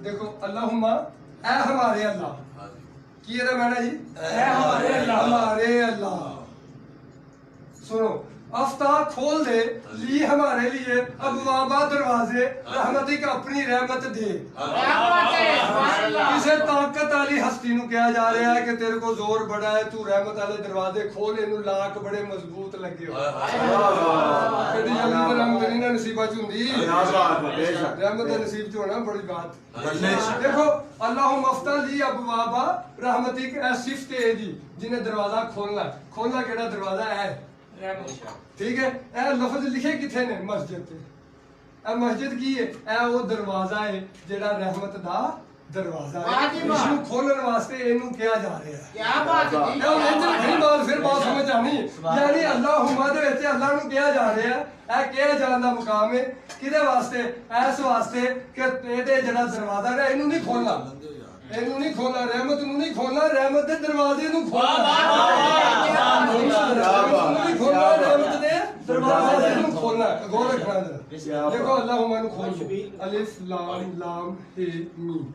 देखो अल्लाहुम्मा ऐ हमारे अल्लाह हाँ जी की है मैंने जी, ऐ हमारे अल्लाह, हमारे अल्लाह। सुनो, अफ्ताह खोल दे ली हमारे लिए अबवाबा दरवाजे रहमती का अपनी रहमत दे। किसे ताकत वाली हस्ती नु कहा जा रहा है कि तेरे को जोर बड़ा है, तू रहमत वाले दरवाजे खोल, इनू लाक बड़े मजबूत लगे हो। कदी जल्दी तो रहमत नहीं ना नसीबा च हुंदी, रहमत नसीब च होना बड़ी बात। देखो अल्लाह मफ्ता ली अबवाबा रहमतिक, ऐ सिफत है जी जिन्हें दरवाजा खोलना। खोलना केड़ा दरवाजा है? ठीक है, ए लफ्ज लिखे किथे ने? मस्जिद ते। ए मस्जिद की है? ए वो दरवाजा है जेड़ा रहमत दा दरवाजा है, इसनु खोलने वास्ते इनू किया जा रहा है। क्या बात है? ए वो इंज लिखी बात फिर बात समझ आनी, यानी अल्लाहुम्मा दे विच अल्लाह नु किया जा रहा है। ए किया जान दा मुकाम है किदे वास्ते? ऐस वास्ते कि एदे जेड़ा दरवाजा है इनू नहीं खोलना, इनू नहीं खोलना, रहमत नू नहीं खोलना, रहमत दे दरवाजे नू खोलना। नहीं खोलना, रहमत दे दरवाजे नू खोलना। गौर रखना जरा। देखो अल्लाहुम्मा नू खोल दो, अलिफ लाम लाम हे मीम।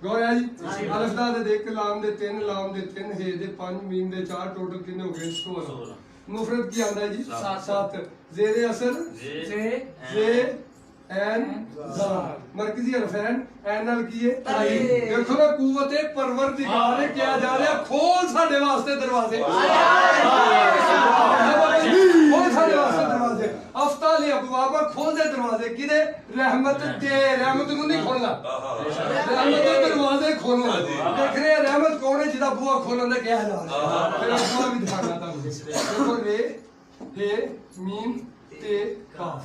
गौर है जी? अलिफ दा दे एक, लाम दे तीन, लाम दे तीन, हे दे पांच, मीम दे चार, टोटल कितने हो गए? 16। मुफरद की आंदा है जी 7। जेरे असर जे एन जा, मरकजी हरफैन एन नाल की है ताई। देखो ना कुव्वते परवरदिगार ने क्या जा रहा, खोल साडे वास्ते दरवाजे, खोल साडे वास्ते दरवाजे। अफ्ताह ली अबवाबा, खोल दे दरवाजे किदे? रहमत दे। रहमत नू नहीं खोलना, रहमत दे दरवाजे खोलना। देख रहे हैं रहमत कौन है जिदा बुआ खोलने क्या जा रहा है? फिर बुआ भी दिखाना था। देखो रे हे मीम ते काफ।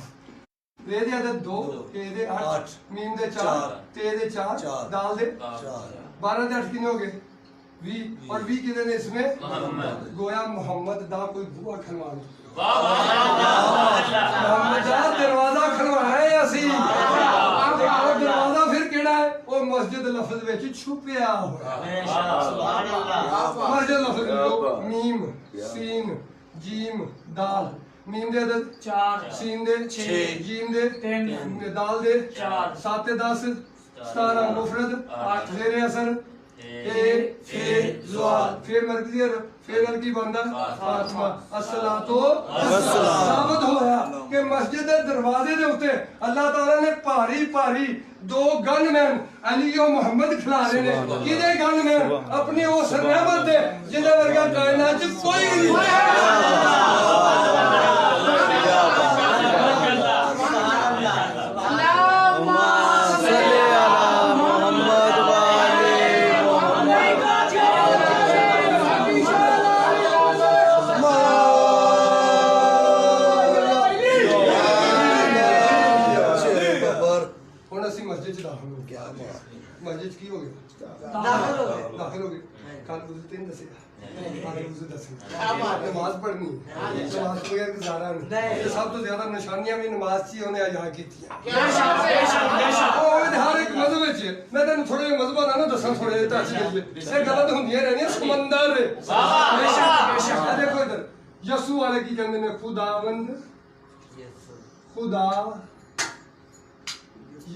रे दे अदद 2, के दे 8, मीम दे 4, ते दे 4, दाल दे 12 दे 8 कितने हो गए? 20। और 20 कितने ने इसमें? गोया मोहम्मद दा कोई बुआ खनवाना, मोहम्मद दा दरवाजा खनवाना है असी। दरवाजा फिर केड़ा है? वो मस्जिद लफ्ज विच छुपिया होया। मस्जिद लफ्ज मीम सीन जीम दाल। मीम दे अदद 4, सीन दे 6, जीम दे 3, दाल दे 4, 7 ते 10 17। मुफरद 8, जेरे असर ए फे ज़वाल, फिर मरकजी फिर की बंदा फातिमा। अस्सलातो वस्सलाम। साबित होया कि मस्जिद दे दरवाजे दे उते अल्लाह ताला ने भारी भारी 2 गनमैन अली और मोहम्मद खिला रहे ने। किदे गनमैन? अपनी उस रहमत दे जिंदे वर्गा कायनात च कोई नहीं। मस्जिद की हो गया दाखिल हो गए। कल उस दिन दसे नमाज पढ़नी, नमाज बगैर गुजारा नहीं। सब तो ज्यादा निशानियां भी नमाज ची उन्हें अजा की हर एक मजहब विच। मैं तेन थोड़े मजहबां दा ना दसां थोड़े टच करिए, ये गलत होंदियां रहनियां। समंदर देखो इधर यसू वाले की कहंदे ने खुदावंद, खुदा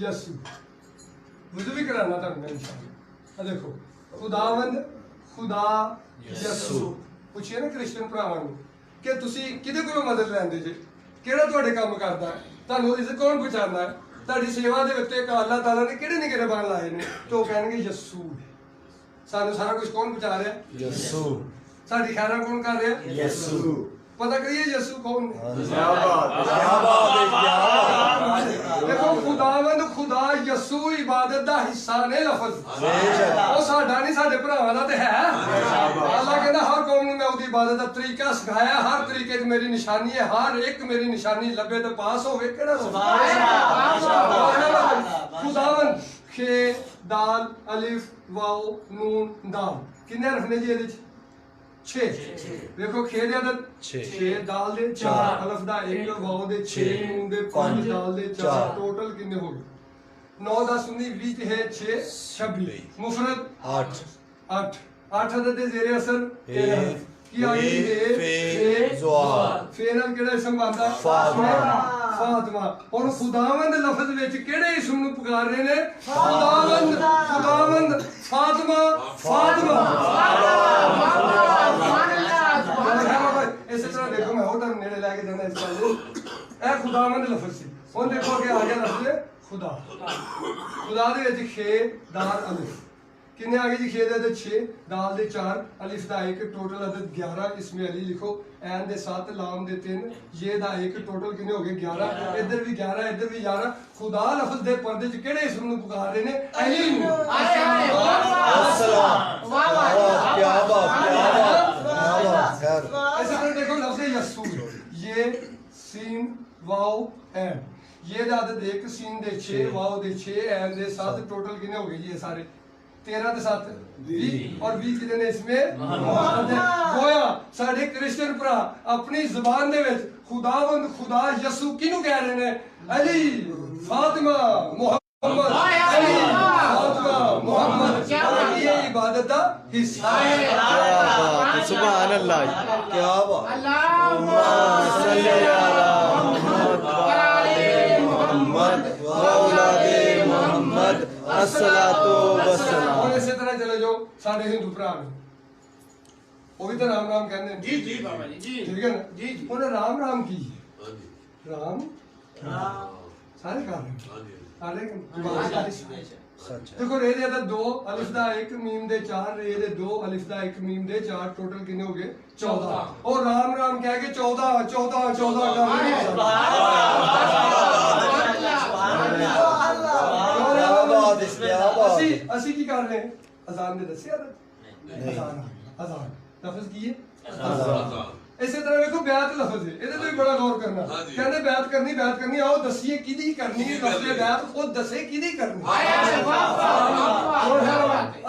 यसू। मुझे भी कराना था मैं इंशाअल्लाह। देखो खुदावंद खुदा यसू। पूछिए ना क्रिश्चियन भरावां नूं कि तुसी किदे कोलों मदद लैंदे जे, किहड़ा तुहाडे काम करदा है, तुहानूं इस कौन पहचानदा है, तुहाडी सेवा दे विच अल्लाह ताला ने किहड़े निगरे बन लाए ने? तो कहणगे यसू। सानूं सारा कुछ कौन पहुंचा रहा? यसू। साडी खैरां कौन कर रहा? यसू। पता करिए यसू कौन है? देखो खुदावंद खुदा यसू इबादत दा हिस्सा ने लफज। वो साडा नहीं, साडे भरावां दा ते है। अल्लाह कहंदा हर कौम नूं मैं उहदी इबादत दा तरीका सिखाया, हर तरीके च मेरी निशानी है, हर एक मेरी निशानी लब्बे ते पास होवे। केड़ा खुदावंद खे दाल अलिफ वाओ नून दाल किन्ने हरफ ने जी ਇਹਦੇ ਚ 6 ਵੇਖੋ खे ਦੇ ਅਦਦ 6 दाल ਦੇ 4 अलिफ ਦਾ 1 वाओ ਦੇ 6 नून ਦੇ 5 दाल ਦੇ 4 टोटल किन्ने हो गए 9 10 19 20 है 6 26 मुफरद 8 8 8 अदद ਦੇ ਜ਼ੇਰੇ ਅਸਰ ਕੀ ਆ ਗਈ ਫੇ ਜ਼ਵਾਰ ਫੇ ਨਾਲ ਕਿਹੜਾ ਇਸਮ ਬਣਦਾ फातिमा और खुदावंद लफ्ज विच केड़े इसम नु पुकार रहे ने खुदावंद खुदावंद फातिमा फातिमा इस तरह देखो मैं होटल नेड़े लेके जाना इस गल ए खुदावंद लफ्ज सी हुन देखो कि आ गया लफ्ज खुदा खुदा दे विच खे दाल अलिफ किन्ने आ गए जी खे दे 6 दाल दे 4 अलिफ दा 1 टोटल अदद 11 इसमें अली लिखो ऐन दे 7 लाम दे 3 ये दा 1 टोटल किन्ने हो गए 11 इधर भी 11 इधर भी 11 खुदा लफ्ज दे पर्दे च केड़े इसम नु पुकार रहे ने अली नु अस्सलाम वाह वाह क्या बात खैर ऐसे तरह देखो लफ्ज यसूर ये सीन वाओ ऐन ये दा अदद 1 सीन दे 6 वाओ दे 6 ऐन दे 7 टोटल किन्ने हो गए ये सारे 13 के साथ 20 और 20 कितने ने इसमें गोया साडे क्रिश्चियन भरा अपनी जुबान दे विच खुदावंद खुदा यसू किनु कह रहे ने अली फातिमा मोहम्मद अली फातिमा मोहम्मद ये इबादत का हिस्सा है सुभान अल्लाह क्या बात अल्लाह सल्ली अला मोहम्मद व औलादे मोहम्मद अस्सलातु वस्सलाम और इसी तरह चले जाओ साडे हिंदू भरा ने वो भी तो राम राम कहते हैं जी जी बाबा जी जी ठीक है ना जी जी उन्हें राम राम की राम सारे कर रहे हैं सच है देखो रे दे अदद 2 अलिफ दा 1 मीम दे 4 रे दे 2 अलिफ दा 1 मीम दे 4 टोटल कितने हो गए 14 और राम राम कह के 14 14 14 कर ਅਸੀਂ ਕੀ ਕਰ ਰਹੇ ਹਾਂ ਅਜ਼ਾਨ ਦੇ ਦੱਸਿਆ ਅਜ਼ਾਨ ਅਜ਼ਾਨ ਲਫ਼ਜ਼ ਕੀ ਹੈ ਅਜ਼ਾਨ ਇਸੇ ਤਰ੍ਹਾਂ ਵੇਖੋ ਬਿਆਤ ਲਫ਼ਜ਼ ਹੈ ਇਹਦੇ ਤੇ ਵੀ ਬੜਾ ਗੌਰ ਕਰਨਾ ਕਹਿੰਦੇ ਬਿਆਤ ਕਰਨੀ ਆਓ ਦੱਸੀਏ ਕਿਹਦੀ ਕਰਨੀ ਹੈ ਲਫ਼ਜ਼ ਬਿਆਤ ਉਹ ਦੱਸੇ ਕਿਹਦੀ ਕਰਨੀ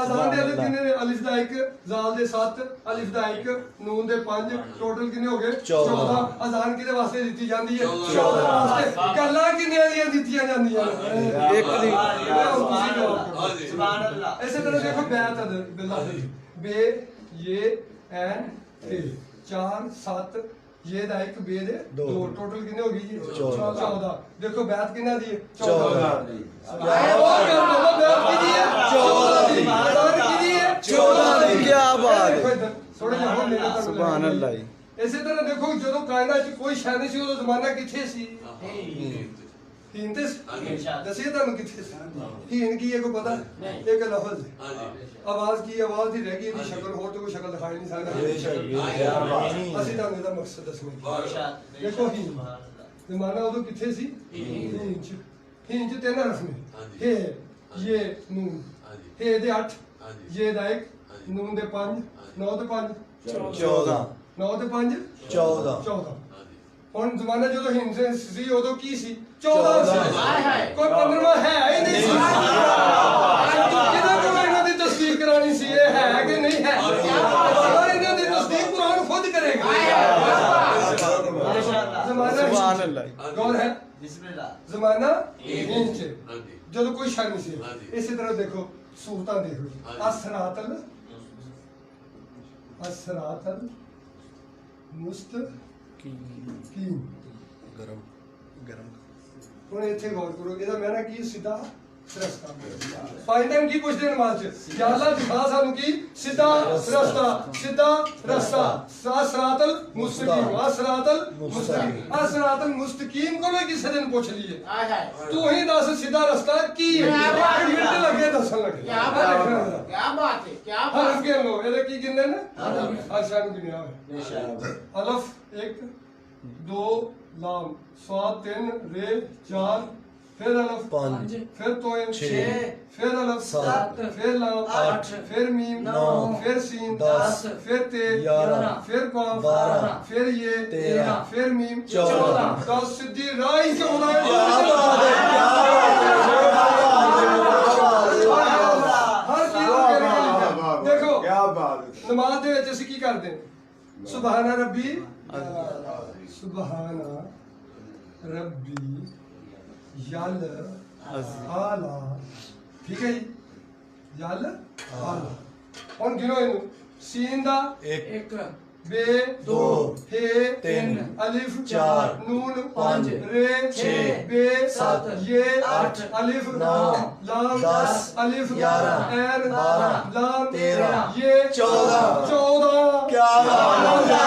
ਅਜ਼ਾਨ ਦੇ ਅਦਦ ਕਿੰਨੇ ਨੇ ਅਲਿਫ ਦਾ 1 ਜ਼ਾਲ ਦੇ 7 ਅਲਿਫ ਦਾ 1 ਨੂਨ ਦੇ 5 ਟੋਟਲ ਕਿੰਨੇ ਹੋ ਗਏ 14 ਅਜ਼ਾਨ ਕਿਹਦੇ ਵਾਸਤੇ ਦਿੱਤੀ ਜਾਂਦੀ ਹੈ 14 ਵਾਸਤੇ ਗੱਲਾਂ ਕਿੰਨੀਆਂ ਦੀਆਂ ਦਿੱਤੀਆਂ ਜਾਂਦੀਆਂ ਨੇ ਇੱਕ ਦੀ सुभान अल्लाह ऐसे तरह देखो बैत अदद बिल्लाह बे ये एन थे 4 7 ये दा एक बे दे 2 टोटल कितने हो गई जी 14 देखो बैत कितना दी है 14 बैत की दी है 14 दी की दी है 14 दी क्या बात है थोड़े जिहा हो मेरे तक सुभान अल्लाह इसे तरह देखो ਜਦੋਂ ਕਾਇਨਾਤ 'ਚ ਕੋਈ ਸ਼ੈ ਨਹੀਂ ਸੀ ਉਦੋਂ ਜ਼ਮਾਨਾ ਕਿੱਥੇ ਸੀ ਹੀਨ ਤੇ ਦੱਸਿए ਤੁਹਾਨੂੰ ਕਿੱਥੇ ਸੀ ਹੀਨ ਕੀ ਹੈ ਕੋਈ ਪਤਾ ਇੱਕ ਲਫ਼ਜ਼ ਹੈ ਆਵਾਜ਼ ਕੀ ਆਵਾਜ਼ ਦੀ ਰਹਿ ਗਈ ਇਹਦੀ ਸ਼ਕਲ ਹੋਰ ਤਾਂ ਕੋਈ ਸ਼ਕਲ ਦਿਖਾਈ ਨਹੀਂ ਸਕਦਾ ਅਸੀਂ ਤੁਹਾਨੂੰ ਇਹਦਾ ਮਕਸਦ ਦੱਸਣਾ ਦੇਖੋ ਹੀਨ ਜ਼ਮਾਨਾ ਉਦੋਂ ਕਿੱਥੇ ਸੀ ਹੀਨ ਚ 3 ਹਰਫ ਨੇ ਹੈ ये नून है दे 8 ये दा 1 नून दे 5 9 दे 5 14 9 दे 5 14 ਹੁਣ ਜ਼ਮਾਨਾ ਜਦੋਂ ਹਿੰਦ ਸੀ ਉਦੋਂ ਕੀ ਸੀ 14 ਸੀ ਕੋਈ 15ਵਾਂ ਹੈ ਹੀ ਨਹੀਂ ਸੀ ਕਿਹਦਾ ਕੋਲ ਇਹਨਾਂ ਦੀ ਤਸਦੀਕ ਕਰਾਣੀ ਸੀ ਇਹ ਹੈ ਕਿ ਨਹੀਂ ਹੈ ਪਰ ਇਹਨਾਂ ਦੀ ਤਸਦੀਕ ਕੁਰਾਨ ਖੁਦ ਕਰੇਗਾ ਜ਼ਮਾਨਾ सुभान अल्लाह ਗੌਰ ਹੈ बिस्मिल्लाह ਜ਼ਮਾਨਾ ਹਿੰਦ ਚ ਜਦੋਂ ਕੋਈ ਸ਼ੈ ਨਹੀਂ ਸੀ ਇਸੇ ਤਰ੍ਹਾਂ ਦੇਖੋ ਸੂਰਤਾਂ ਦੇਖ ਲਓ ਅਸਰਾਤਲ ਮੁਸਤਕੀਮ ਗਰਮ ਗਰਮ ਹੁਣ ਇੱਥੇ ਗੌਰ ਕਰੋ ਇਹਦਾ ਮੈਨਾਂ ਕੀ ਸਿੱਧਾ ਰਸਤਾ ਫਾਈਨ ਟਾਈਮ ਕੀ ਪੁੱਛਦੇ ਨਮਾਜ਼ ਚ ਯਾ ਅੱਲਾ ਦਿਖਾ ਸਾਨੂੰ ਕੀ ਸਿੱਧਾ ਰਸਤਾ ਸਰਾਤਲ ਮੁਸਤਕੀਮ ਕੋਲੋਂ ਕਿਸੇ ਦਿਨ ਪੁੱਛ ਲਈਏ ਤੂੰ ਹੀ ਦੱਸ ਸਿੱਧਾ ਰਸਤਾ ਕੀ ਹੈ ਮਿੰਟ ਲੱਗੇ ਦੱਸਣ ਲੱਗੇ क्या बात है ਹਰਫ ਗਿਣ ਲੋ ਇਹਦੇ ਕੀ ਗਿਣਦੇ ਨੇ ਅਸ਼ਰ ਨੂੰ ਗਿਣਿਆ ਹੋਇਆ ਅਲਫ 1 2 ਲਾਮ ਸਵਾਦ 3 ਰੇ 4 फिर अलफ 5 फिर तोइन 6 फिर अलफ 7 फिर लाम 8 फिर मीम 9 फिर सीन 10 फिर ते 11 फिर काफ 12 फिर ये 13 फिर मीम 14 10 सीधी राह से क्या बात है नमाज दे विच असीं की करदे सुभान रब्बी सुभान रब्बी यल आला ठीक है जी यल आला हुण गिनो इनू सीन दा एक बे दो हे तीन अलिफ चार नून पांच रे छह बे सात ये आठ अलिफ नौ लाम दस अलिफ ग्यारह ऐन बारह लाम तेरह ये 14 क्या बात है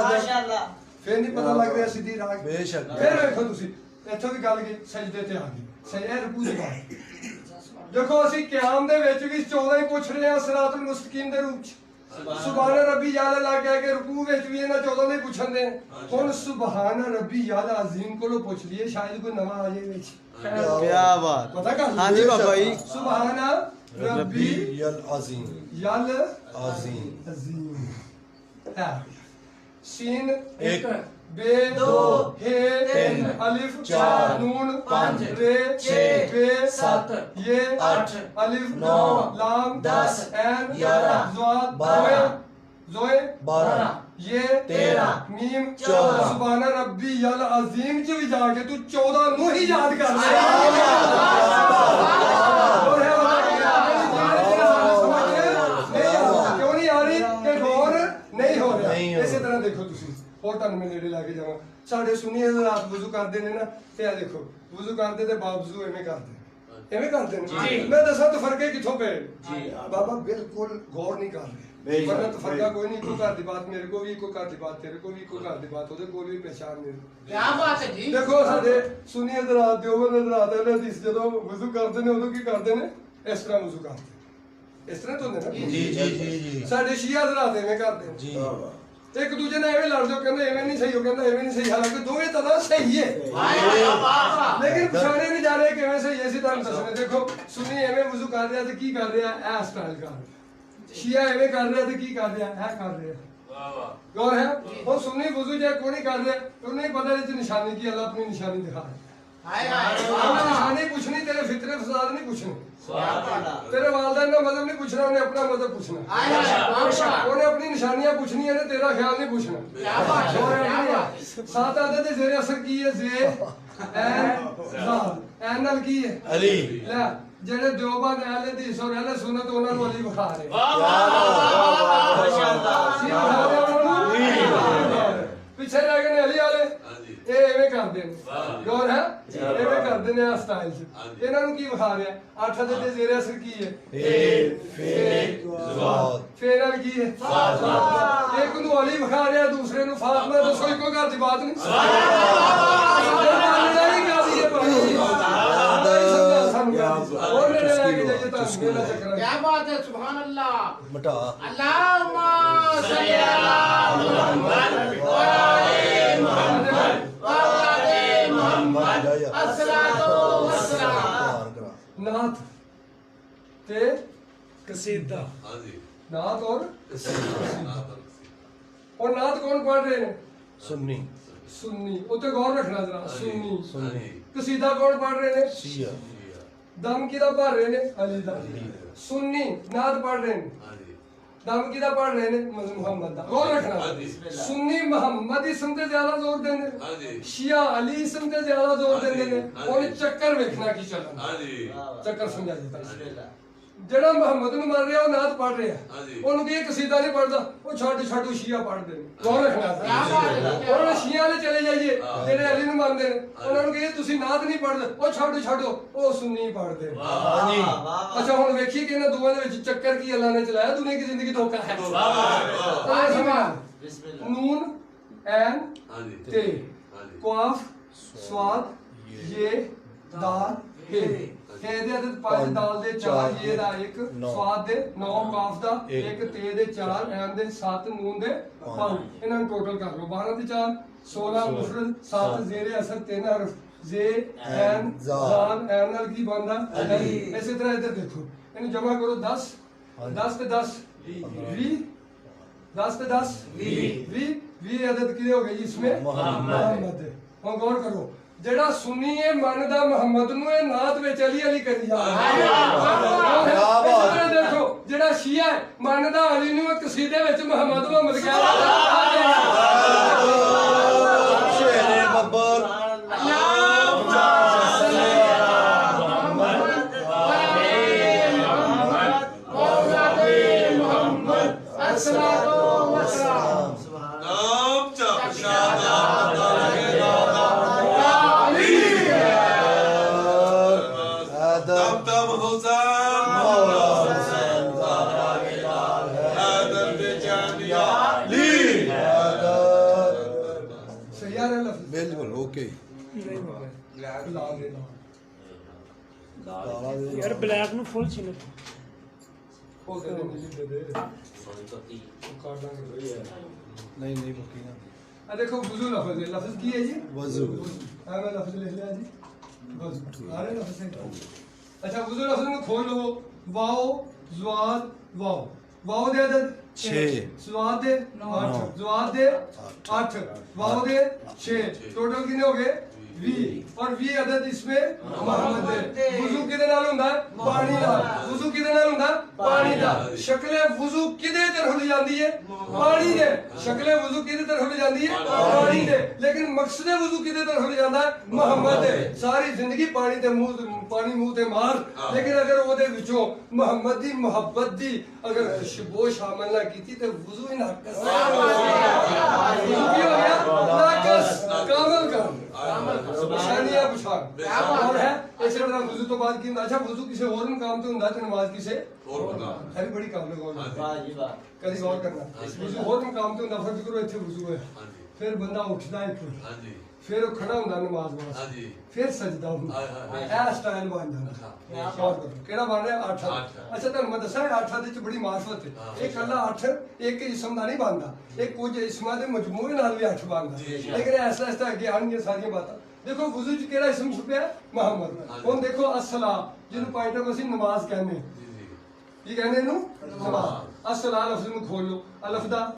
माशाअल्लाह फिर नहीं पता लग रहा सीधी राग बेशक फिर देखो तुसी ਇੱਥੋਂ ਵੀ ਗੱਲ ਗਈ ਸਜਦੇ ਤੇ ਆ ਗਏ ਸਜਦੇ ਰਕੂ ਦੀ ਗੱਲ ਦੇਖੋ ਅਸੀਂ ਕਿਆਮ ਦੇ ਵਿੱਚ ਵੀ 14 ਹੀ ਪੁੱਛ ਰਹੇ ਹਾਂ ਸਿਰਾਤੁਲ ਮੁਸਤਕੀਮ ਦੇ ਰੂਪ ਚ ਸੁਭਾਨ ਰੱਬੀ ਯਾਲ ਲਾ ਕੇ ਕਿ ਰਕੂ ਵਿੱਚ ਵੀ ਇਹਨਾਂ 14 ਦੇ ਪੁੱਛਣ ਦੇ ਹੁਣ ਸੁਭਾਨ ਰੱਬੀ ਯਾਲ ਅਜ਼ੀਮ ਕੋਲੋਂ ਪੁੱਛ ਲਈਏ ਸ਼ਾਇਦ ਕੋਈ ਨਵਾਂ ਆ ਜਾਏ ਵਿੱਚ क्या बात ਪਤਾ ਕਰ हाँ जी बाबा जी ਸੁਭਾਨ ਰੱਬੀ यल अजीम ਯਾਲ अजीम अजीम है सीन एक बे दो हे तीन अलिफ चार नून पांच रे छह बे सात ये आठ अलिफ नौ लाम दस ऐन ग्यारह ज़ाद बारह जोए 12 ये 13 मीम 14 सुभान रब्बी यल अजीम च भी जाके तू 14 नु ही याद कर ले और है क्यों नहीं आ रही कि गौर नहीं हो रहा नहीं हो इसी तरह देखो ਤੁਸੀਂ ਹੋਰ ਤੁਹਾਨੂੰ ਮੈਂ ਨੇੜੇ ਲਾ ਕੇ ਜਾਵਾਂ ਸਾਡੇ ਸੁਨੀ ਹਜ਼ਰਾਤ ਵਜ਼ੂ ਕਰਦੇ ਨੇ ਨਾ ਤੇ ਆ ਦੇਖੋ ਵਜ਼ੂ ਕਰਦੇ ਤੇ ਬਾਵਜ਼ੂ ਐਵੇਂ ਕਰਦੇ ਐਵੇਂ ਕਰਦੇ ਨੇ ਮੈਂ ਦੱਸਾਂ ਤਾਂ ਫਰਕ ਕਿੱਥੋਂ ਪਏ ਜੀ ਬਾਬਾ ਬਿਲਕੁਲ ਗੌਰ ਨਹੀਂ ਕਰ ਰਹੇ ਵਰਨਾ ਤਾਂ ਫਰਕਾ ਕੋਈ ਨਹੀਂ ਇੱਕੋ ਘਰ ਦੀ ਬਾਤ ਮੇਰੇ ਕੋ ਵੀ ਇੱਕੋ ਘਰ ਦੀ ਬਾਤ ਤੇਰੇ ਕੋ ਵੀ ਇੱਕੋ ਘਰ ਦੀ ਬਾਤ ਉਹਦੇ ਕੋਲ ਵੀ ਪਛਾਣ ਨਹੀਂ क्या बात है जी ਦੇਖੋ ਸਾਡੇ ਸੁਨੀ ਹਜ਼ਰਾਤ ਦਿਓਬੰਦ ਹਜ਼ਰਾਤ ਇਹਨੇ ਹਦੀਸ ਜਦੋਂ ਵਜ਼ੂ ਕਰਦੇ ਨੇ ਉਦੋਂ ਕੀ ਕਰਦੇ ਨੇ ਇਸ ਤਰ੍ਹਾਂ ਵਜ਼ੂ ਕਰਦੇ ਇਸ ਤਰ੍ਹਾਂ ਤੋਂ ਹੁੰਦੇ ਨਾ जी जी जी जी ਸਾਡੇ ਸ਼ੀਆ ਹਜ਼ਰਾਤ ਐਵੇਂ ਕਰਦੇ ਨੇ जी ਇੱਕ ਦੂਜੇ ਨਾਲ ਐਵੇਂ ਲੜਦੇ ਹੋ ਕਹਿੰਦੇ ਐਵੇਂ ਨਹੀਂ ਸਹੀ ਉਹ ਕਹਿੰਦਾ ਐਵੇਂ ਨਹੀਂ ਸਹੀ ਹਾਲਾਂਕਿ ਦੋਵੇਂ ਤਰ੍ਹਾਂ ਸਹੀ ਹੈ ਲੇਕਿਨ ਪਛਾਣੇ ਨਹੀਂ ਜਾ ਰਹੇ ਕਿਵੇਂ ਸਹੀ ਹੈ ਅਸੀਂ ਤੁਹਾਨੂੰ ਦੱਸਣੇ ਦੇਖੋ ਸੁਨੀ ਐਵੇਂ ਵਜ਼ੂ ਕਰ ਰਿਹਾ ਤੇ ਕੀ ਕਰ ਰਿਹਾ ਇਹ ਸਟਾਈਲ ਕਰ ਰਿਹਾ ਸ਼ੀਆ ਐਵੇਂ ਕਰ ਰਿਹਾ ਤੇ ਕੀ ਕਰ ਰਿਹਾ ਇਹ ਕਰ ਰਿਹਾ ਗੌਰ ਹੈ ਉਹ ਸੁਨੀ ਵਜ਼ੂ ਜੇ ਕੋਈ ਨਹੀਂ ਕਰ ਰਿਹਾ ਉਹਨੂੰ ਨਹੀਂ ਪਤਾ ਇਹ ਚ ਨਿਸ਼ਾਨੀ ਕੀ ਅੱਲਾਹ ਆਪਣੀ ਨਿਸ਼ਾਨੀ ਦਿਖਾ ਰਿਹਾ हाय हाय ਉਹਨੇ ਨਿਸ਼ਾਨੀ ਪੁੱਛਣੀ ਤੇਰੇ ਫਿਤਰੇ ਫਸਾਦ ਨਹੀਂ ਪੁੱਛਣੇ सुभान अल्लाह ਤੇਰੇ ਵਾਲदैन ਦਾ ਮਜ਼ਹਬ ਨਹੀਂ ਪੁੱਛਣਾ ਉਹਨੇ ਆਪਣਾ ਮਜ਼ਹਬ ਪੁੱਛਣਾ हाय हाय ਉਹਨੇ ਆਪਣੀ ਨਿਸ਼ਾਨੀਆਂ ਪੁੱਛਣੀਆਂ ਨੇ ਤੇਰਾ ਖਿਆਲ ਨਹੀਂ ਪੁੱਛਣਾ क्या बात है क्या बात है सात आदत ਦੇ ਜ਼ੇਰ ਅਸਰ ਕੀ ਹੈ ਜ਼ੇ ਐਨ ਜ਼ਾਲ ਐਨ ਨਾਲ ਕੀ ਹੈ अली ਲੈ ਜਿਹੜੇ ਦਿਓਬੰਦ ਅਹਿਲੇ ਹਦੀਸ ਔਰ ਅਹਿਲੇ ਸੁਨਨਤ ਉਹਨਾਂ ਨੂੰ ਅਲੀ ਬੁਖਾ ਰਹੇ माशाअल्लाह ਸੀ ਬੁਖਾ ਰਹੇ ਉਹਨਾਂ ਨੂੰ ਪਿੱਛੇ ਰਹਿ ਗਏ ਨੇ ਅਲੀ ਵਾਲੇ ਇਹ ਐਵੇਂ ਕਰਦੇ ਨੇ ਗੌਰ ਹੈ ਐਵੇਂ ਕਰਦੇ ਨੇ ਆ ਸਟਾਈਲ ਚ ਇਹਨਾਂ ਨੂੰ ਕੀ ਵਿਖਾ ਰਿਹਾ ਅੱਠ ਆਦਤ ਦੇ ਜ਼ੇਰ ਅਸਰ ਕੀ ਹੈ ਫੇਰ ਨਾਲ ਕੀ ਹੈ ਇੱਕ ਨੂੰ ਅਲੀ ਵਿਖਾ ਰਿਹਾ ਦੂਸਰੇ ਨੂੰ ਫਾਤਮਾ ਦੱਸੋ ਇੱਕੋ ਘਰ ਦੀ ਬਾਤ ਨਹੀਂ ਲੜਾਈ ਕਰਦੀ ਹੈ ਭਾਈ और मेरे लाके जाइए तो मेरा चक्कर क्या बात है सुभान अल्लाह मटा अल्लाहुम्मा सल्ली अला मुहम्मद व आले मुहम्मद व आले मुहम्मद अस्सलातु वस्सलाम नाथ ते कसीदा नाथ और नाथ कौन पढ़ रहे हैं सुन्नी सुन्नी उत्ते गौर रखना जरा सुन्नी सुन्नी कसीदा कौन पढ़ रहे हैं शिया दम किदा पढ़ रहे हैं अली दा सुन्नी नाथ पढ़ रहे हैं दम किदा पढ़ रहे हैं मोहम्मद दा गौर रखना सुन्नी मोहम्मद इसम ते ज्यादा जोर देंगे शिया अली इसम ते ज्यादा जोर देंगे और चक्कर देखना की चलन चक्कर समझा देता ਜਿਹੜਾ ਮੁਹੰਮਦ ਨੂੰ ਮੰਨ ਰਿਹਾ ਉਹ ਨਾਤ ਪੜ ਰਿਹਾ ਉਹਨੂੰ ਕੀ ਕਸੀਦਾ ਨਹੀਂ ਪੜਦਾ ਉਹ ਛੱਡ ਸ਼ੀਆ ਪੜਦੇ ਨੇ ਗੌਰ ਰੱਖਣਾ ਉਹਨਾਂ ਨੇ ਸ਼ੀਆ ਵਾਲੇ ਚਲੇ ਜਾਈਏ ਜਿਹੜੇ ਅਲੀ ਨੂੰ ਮੰਨਦੇ ਨੇ ਉਹਨਾਂ ਨੂੰ ਕਹੀਏ ਤੁਸੀਂ ਨਾਤ ਨਹੀਂ ਪੜਦੇ ਉਹ ਛੱਡੋ ਉਹ ਸੁੰਨੀ ਪੜਦੇ ਨੇ ਹਾਂਜੀ ਅੱਛਾ ਹੁਣ ਵੇਖੀਏ ਕਿ ਇਹਨਾਂ ਦੋਵਾਂ ਦੇ ਵਿੱਚ ਚੱਕਰ ਕੀ ਅੱਲਾ ਨੇ ਚਲਾਇਆ ਦੁਨੀਆ ਦੀ ਜ਼ਿੰਦਗੀ ਧੋਖਾ ਹੈ बिस्मिल्लाह ਨੂਨ ਐਨ ਤੇ ਕਾਫ ਸਵਾਦ ये दाल हे हे ਦੇ ਅਦਦ 5 ਦਾਲ ਦੇ 4 ये ਦਾ 1 ਸਵਾਦ ਦੇ 9 ਕਾਫ ਦਾ 1 ਤੇ ਦੇ 4 ਐਨ ਦੇ 7 ਨੂਨ ਦੇ 5 ਇਹਨਾਂ ਨੂੰ ਟੋਟਲ ਕਰ ਲਓ 12 ਦੇ 4 16 ਮੁਫਰਦ 7 ਜ਼ੇਰੇ ਅਸਰ 3 ਹਰਫ जे एन जान एन ਨਾਲ ਕੀ ਬਣਦਾ ਇਸੇ ਤਰ੍ਹਾਂ ਇੱਧਰ ਦੇਖੋ ਇਹਨੂੰ ਜਮਾ ਕਰੋ 10 10 ਤੇ 10 20 10 ਤੇ 10 20 अदद कितने हो गए इसमें मोहम्मद ਹੁਣ ਗੌਰ ਕਰੋ ਜਿਹੜਾ ਸੁन्नी ਹੈ ਮੰਨਦਾ ਮੁਹੰਮਦ ਨੂੰ ਇਹ ਨਾਤ ਵਿੱਚ ਅਲੀ ਕਰੀ ਜਾਂਦਾ ਹੈ ਦੇਖੋ ਜਿਹੜਾ ਸ਼ੀਆ ਹੈ, ਮੰਨਦਾ ਅਲੀ ਨੂੰ ਇੱਕ ਕਸੀਦੇ ਵਿੱਚ ਮੁਹੰਮਦ ਮੁਹੰਮਦ ਕਹਿ ਸ਼ੇਰੇ ਬੱਬਰ ਸਹੀ ਆ ਰਿਹਾ ਲਫ਼ਜ਼ ਬਿਲਕੁਲ ਓਕੇ ਲਾਲ ਦੇ ਨਾਲ यार ब्लैक नु फुल छीन ਉਹ ਕਹਿੰਦੇ ਨੀਲੀ ਦੇ ਦੇ ਉਹ ਕਰ ਦਾਂਗੇ ਨਹੀਂ ਨਹੀਂ ਪੱਕੀ ਨਾ ਆ ਦੇਖੋ ਵਜ਼ੂ ਲਫ਼ਜ਼ ਹੈ, ਲਫ਼ਜ਼ ਕੀ ਹੈ ਜੀ ਵਜ਼ੂ ਆ ਮੈਂ ਲਫ਼ਜ਼ ਲਿਖ ਲਿਆ ਜੀ ਵਜ਼ੂ ਆ ਰਿਹਾ ਲਫ਼ਜ਼ ਹੈ। ਅੱਛਾ ਵਜ਼ੂ ਲਫ਼ਜ਼ ਨੂੰ ਖੋਲ ਲਵੋ ਵਾਓ ਜ਼ਵਾਦ ਵਾਓ ਵਾਓ ਦੇ ਅਦਦ 6 ਜ਼ਵਾਦ ਦੇ 8 ਜ਼ਵਾਦ ਦੇ 8 वाओ दे 6 टोटल कितने हो गए 20 और 20 अदद इसमें मोहम्मद है। वुजू किदे नाल हुंदा है पानी नाल। वुजू किदे नाल हुंदा पानी दा। शक्ल वुजू किदे तरफ ले जांदी है पानी दे। शक्ल वुजू किदे तरफ ले जांदी है पानी दे, लेकिन मकसद वुजू किदे तरफ ले जांदा है मोहम्मद है। सारी जिंदगी पानी ते मुंह ते मार, लेकिन अगर ओदे विचों मोहम्मद दी मोहब्बत दी अगर खुशबू शामिल ना कीती ते वुजू ही नाकस वुजू की हो गया नाकस कामल का शानिया पुछान और है इसी तरह वुजू तो बाद की अच्छा वुजू किसी और काम तो हुंदा ते नमाज किसे और काम है बड़ी काम लगा वाह जी वाह कभी गौर करना वुजू और काम तो हुंदा फर्ज करो इथे वुजू है फिर बंदा उठदा है फिर खड़ा हुंदा नमाज वास्ते फिर सजदा हुंदा ऐ स्टाइल बन जांदा गौर करो केड़ा बन रहा 8 अच्छा ਤੁਹਾਨੂੰ ਮੈਂ ਦੱਸਾਂ 8 ਦੇ ਚ ਬੜੀ ਮਾਰਫਤ ਹੈ। ਇਹ ਕੱਲਾ 8 ਇੱਕ ਇਸਮ ਦਾ ਨਹੀਂ ਬਣਦਾ, ਇਹ ਕੁਝ ਇਸਮਾਂ ਦੇ ਮਜਮੂਏ ਨਾਲ ਵੀ 8 ਬਣਦਾ, ਲੇਕਿਨ ਐਸਾ ਐਸਾ ਅੱਗੇ ਆਣਗੀਆਂ ਸਾਰੀਆਂ ਬਾਤਾਂ। ਦੇਖੋ ਵੁਜ਼ੂ ਚ ਕਿਹੜਾ ਇਸਮ ਛੁਪਿਆ ਮੁਹੰਮਦ। ਹੁਣ ਦੇਖੋ ਅਸਲਾ ਜਿਹਨੂੰ ਪੁਆਇੰਟ ਆਫ ਅਸੀਂ ਨਮਾਜ਼ ਕਹਿੰਦੇ ਕੀ ਕਹਿੰਦੇ ਇਹਨੂੰ ਨਮਾਜ਼। ਅਸਲਾ ਲਫ਼ਜ਼ ਨੂੰ ਖੋਲ ਲਓ ਅਲਫ ਦਾ